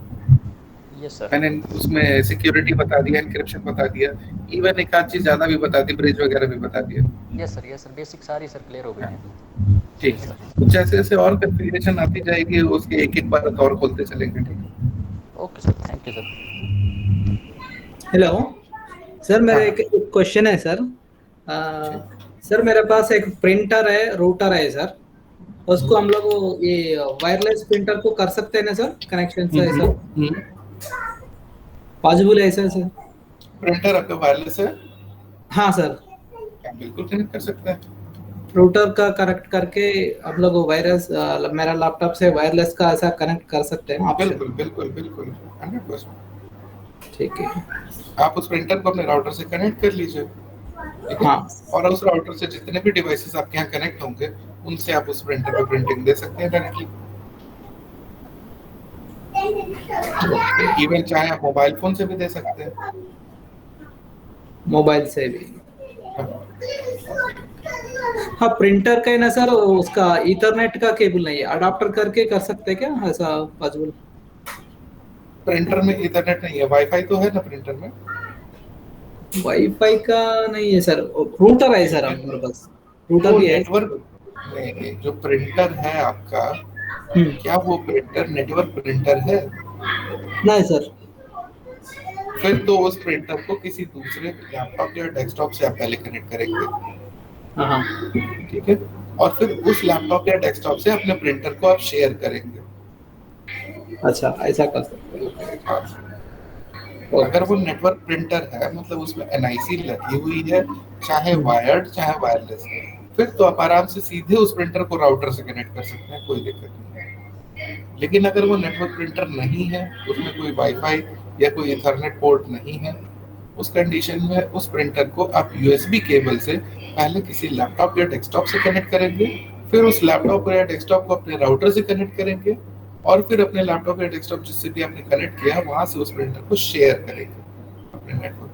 Yes sir. मैंने उसमें सिक्योरिटी बता दिया, एनक्रिप्शन बता दिया, इवन एक आध चीज ज्यादा भी बता दी, ब्रिज वगैरह भी बता दिया। यस सर बेसिक सारी सर क्लियर हो गई है। ठीक है, तो जैसे जैसे और कॉन्फ़िगरेशन आती जाएगी उसके एक एक बार और खोलते चलेंगे, ठीक है। Okay sir, thank you sir. Hello sir, मेरा एक क्वेश्चन है सर। सर मेरे पास एक प्रिंटर है, रूटर है सर, उसको हम लोग ये वायरलेस प्रिंटर को कर सकते हैं ना सर, कनेक्शन से सर पॉसिबल है सर? प्रिंटर आपका वायरलेस है? हाँ सर, बिल्कुल कनेक्ट कर सकते हैं। रूटर का कनेक्ट करके हम लोग वायरलेस मेरा लैपटॉप से वायरलेस का ऐसा कनेक्ट कर सकते हैं ऑप्शन? बिल्कुल बिल्कुल बिल्कुल 100%। ठीक है, आप उस प्रिंटर को अपने राउटर से कनेक्ट कर लीजिए, हाँ, और उस राउटर से जितने भी डिवाइसेस आपके यहाँ कनेक्ट होंगे उनसे आप उस प्रिंटर पे प्रिंटिंग दे सकते हैं डायरेक्टली। इवन चाहे आप मोबाइल फोन से भी दे सकते हैं, मोबाइल से भी। हाँ प्रिंटर का है ना सर, उसका इथरनेट का केबल नहीं है, अडाप्टर करके कर सकते हैं क्या ऐसा पॉसिबल? प्रिंटर में इथरनेट नहीं है, वाईफाई तो है ना प्रिंटर में? वाईफाई का नहीं है सर, रूटर है सर हमारे पास, रूटर वो भी है। नेटवर्क नहीं, जो प्रिंटर है आपका, क्या वो प्रिंटर नेटवर्क प्रिंटर है? नहीं सर। फिर तो उस प्रिंटर को किसी दूसरे लैपटॉप या डेस्कटॉप से आप पहले कनेक्ट करेंगे, हाँ ठीक है, और फिर उस लैपटॉप या डेस्कटॉप से अपने प्रिंटर को आप शेयर करेंगे। अच्छा ऐसा कर सकते हाँ। अगर वो नेटवर्क प्रिंटर है मतलब उसमें एनआईसी लगी हुई है, चाहे वायर्ड चाहे वायरलेस, फिर तो आप आराम से सीधे उस प्रिंटर को राउटर से कनेक्ट कर सकते हैं, कोई दिक्कत नहीं है। लेकिन अगर वो नेटवर्क प्रिंटर नहीं है, उसमें कोई वाईफाई या कोई इथरनेट पोर्ट नहीं है, उस कंडीशन में उस प्रिंटर को आप यूएसबी केबल से पहले किसी लैपटॉप या डेस्कटॉप से कनेक्ट करेंगे, फिर उस लैपटॉप या डेस्कटॉप को अपने राउटर से कनेक्ट करेंगे, और फिर अपने लैपटॉप या डेस्कटॉप जिससे भी आपने कनेक्ट किया वहां से उस प्रिंटर को शेयर करेंगे अपने network.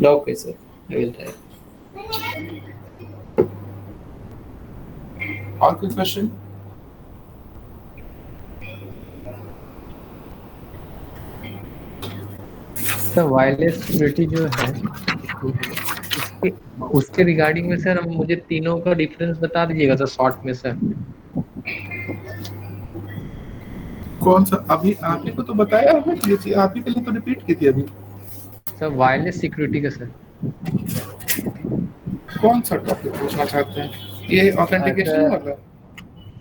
Okay sir, I will try. और कोई क्वेश्चन? सर वायरलेस सिक्योरिटी जो है उसके उसके रिगार्डिंग में सर मुझे तीनों का डिफरेंस बता दीजिएगा सर शॉर्ट में सर। कौन सा? अभी आप ही को तो बताया हमें, ये चीज आप ही के लिए तो रिपीट की थी अभी। सर वायरलेस सिक्योरिटी का सर कौन सा टॉपिक पूछना चाहते हैं? ये ऑथेंटिकेशन वाला?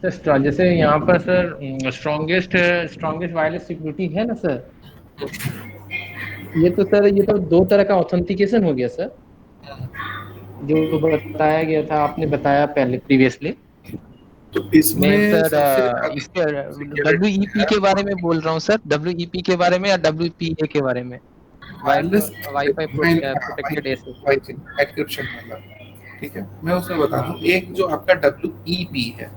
सर जैसे यहाँ पर सर स्ट्रॉन्गेस्ट वायरलेस सिक्योरिटी है ना सर, ये तो दो तरह का ऑथेंटिकेशन हो गया सर, जो बताया गया था, आपने बताया पहले प्रीवियसली। तो इसमें सर इसके WEP के बारे में बोल रहा हूँ सर, WEP के बारे में या WPA के बारे में? Wireless wifi protected asset encryption वाला, ठीक है, मैं उसमें बता दूं। एक जो आपका WEP है,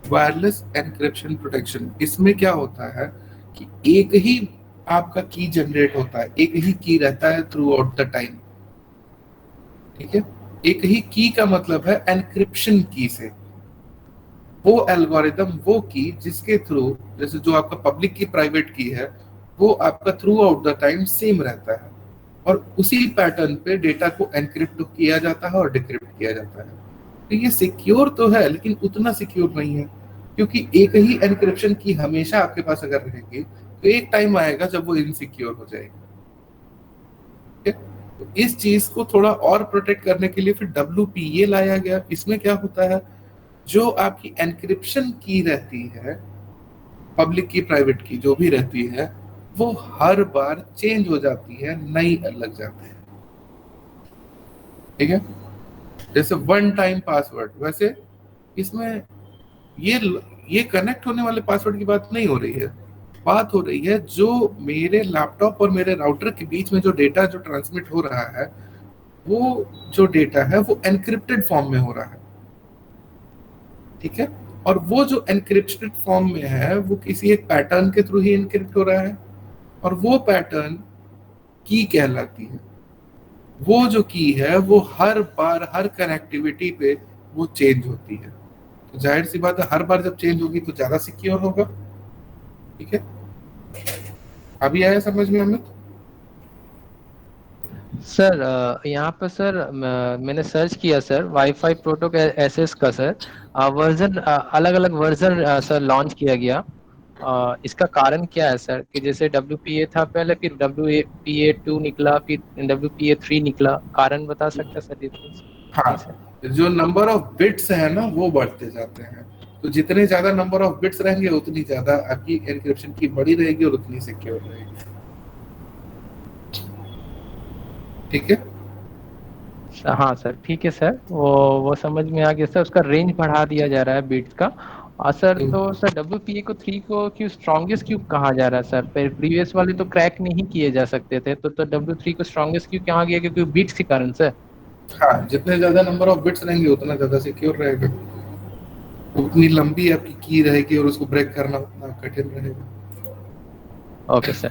वायरलेस एन्क्रिप्शन प्रोटेक्शन, इसमें क्या होता है कि एक ही आपका की जनरेट होता है, एक ही की रहता है थ्रू आउट द टाइम, ठीक है। एक ही की का मतलब है एन्क्रिप्शन की से, वो एल्गोरिदम, वो की जिसके थ्रू, जैसे जो आपका पब्लिक की प्राइवेट की है, वो आपका through out the time same रहता है, और उसी पैटर्न पे डेटा को एनक्रिप्ट किया जाता है और डिक्रिप्ट किया जाता है। तो ये सिक्योर तो है लेकिन उतना सिक्योर नहीं है, क्योंकि एक ही एनक्रिप्शन की हमेशा आपके पास अगर रहेगी तो एक टाइम आएगा जब वो इनसिक्योर हो जाएगी। तो इस चीज को थोड़ा और प्रोटेक्ट करने के लिए फिर WPA लाया गया। इसमें क्या होता है, जो आपकी एनक्रिप्शन की रहती है, पब्लिक की प्राइवेट की जो भी रहती है, वो हर बार चेंज हो जाती है, नई लग जाती है, ठीक है। जैसे वन टाइम पासवर्ड, वैसे इसमें ये कनेक्ट होने वाले पासवर्ड की बात नहीं हो रही है, बात हो रही है जो मेरे लैपटॉप और मेरे राउटर के बीच में जो डेटा जो ट्रांसमिट हो रहा है, वो जो डेटा है वो एनक्रिप्टेड फॉर्म में हो रहा है, ठीक है। और वो जो एनक्रिप्टेड फॉर्म में है वो किसी एक पैटर्न के थ्रू ही एनक्रिप्ट हो रहा है, और वो पैटर्न की कहलाती है। वो जो की है वो हर बार हर कनेक्टिविटी पे वो चेंज होती है, तो जाहिर सी बात है हर बार जब चेंज होगी तो ज्यादा सिक्योर होगा, ठीक है। अभी आया समझ में हमें? सर यहाँ पर सर मैंने सर्च किया सर वाईफाई प्रोटोकॉल एसएस का सर वर्जन, अलग अलग वर्जन सर लॉन्च किया गया। इसका कारण क्या है सर कि जैसे WPA था पहले, फिर WPA2 निकला, फिर WPA3 निकला, कारण बता सकते हैं सर डिफरेंस? हाँ, जो नंबर ऑफ बिट्स है ना वो बढ़ते जाते हैं, तो जितने ज्यादा नंबर ऑफ बिट्स रहेंगे उतनी ज्यादा आपकी एनक्रिप्शन की बड़ी रहेगी और उतनी सिक्योर रहेगी, ठीक है। हाँ सर ठीक है सर, वो समझ में आ गया सर। उसका रेंज बढ़ा दिया जा रहा है बिट्स का। सर तो सर WPA को 3 को क्यों स्ट्रॉन्गेस्ट क्यों कहा जा रहा है सर? प्रीवियस वाले तो क्रैक नहीं किए जा सकते थे, तो W3 को स्ट्रॉन्गेस्ट क्यों कहा गया? क्योंकि बिट्स के कारण सर। हाँ, जितने ज्यादा नंबर ऑफ बिट्स रहेंगे उतना ज्यादा सिक्योर रहेगा, उतनी लंबी आपकी की रहेगी और उसको ब्रेक करना उतना कठिन रहेगा। ओके सर,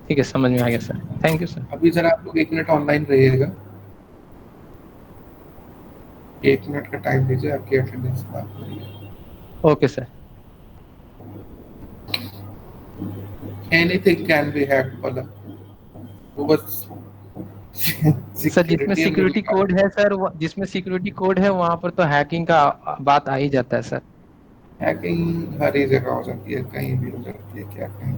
ठीक है, समझ में आ गया सर, थैंक यू सर। अभी जरा आप लोग 1 मिनट ऑनलाइन रहिएगा। 1 मिनट का टाइम दीजिए, आपकी अटेंडेंस बात हो रही है। Okay sir. Anything can be hacked मतलब वो बस सर जिसमें सिक्योरिटी कोड है सर, जिसमें सिक्योरिटी कोड है वहां पर तो हैकिंग का बात आ ही जाता है सर। हैकिंग हर एक जगह हो जाती है, कहीं भी हो जाती है, क्या कहीं।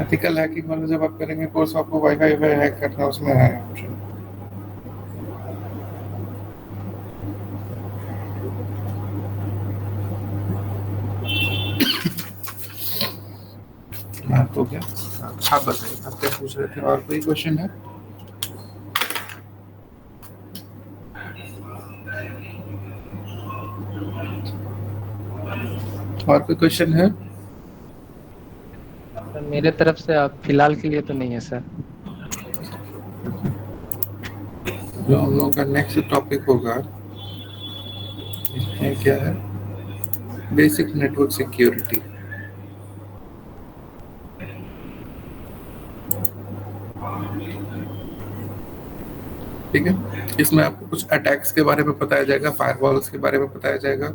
एथिकल हैकिंग वाला जब आप करेंगे कोर्स, आपको वाईफाई हैक करना उसमें है ऑप्शन। तो क्या आप बताइए, आप क्या पूछ रहे थे? और कोई क्वेश्चन है? और कोई क्वेश्चन है? मेरे तरफ से फिलहाल के लिए तो नहीं है सर। जो हम लोगों का नेक्स्ट टॉपिक होगा इसमें क्या है, बेसिक नेटवर्क सिक्योरिटी। ठीक है, इसमें आपको कुछ अटैक्स के बारे में बताया जाएगा, फायरवॉल्स के बारे में बताया जाएगा,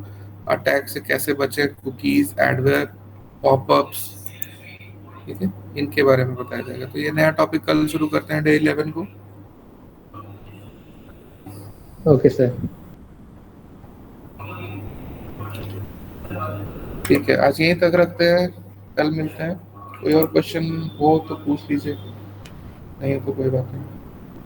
अटैक से कैसे बचे, कुकीज, एडवेयर, पॉपअप्स, ठीक है, इनके बारे में बताया जाएगा। तो ये नया टॉपिक कल शुरू करते हैं, डे 11 को। Okay sir. ठीक है, आज यहीं तक रखते हैं, कल मिलते हैं। कोई और क्वेश्चन हो तो पूछ लीजिए, नहीं तो कोई बात नहीं।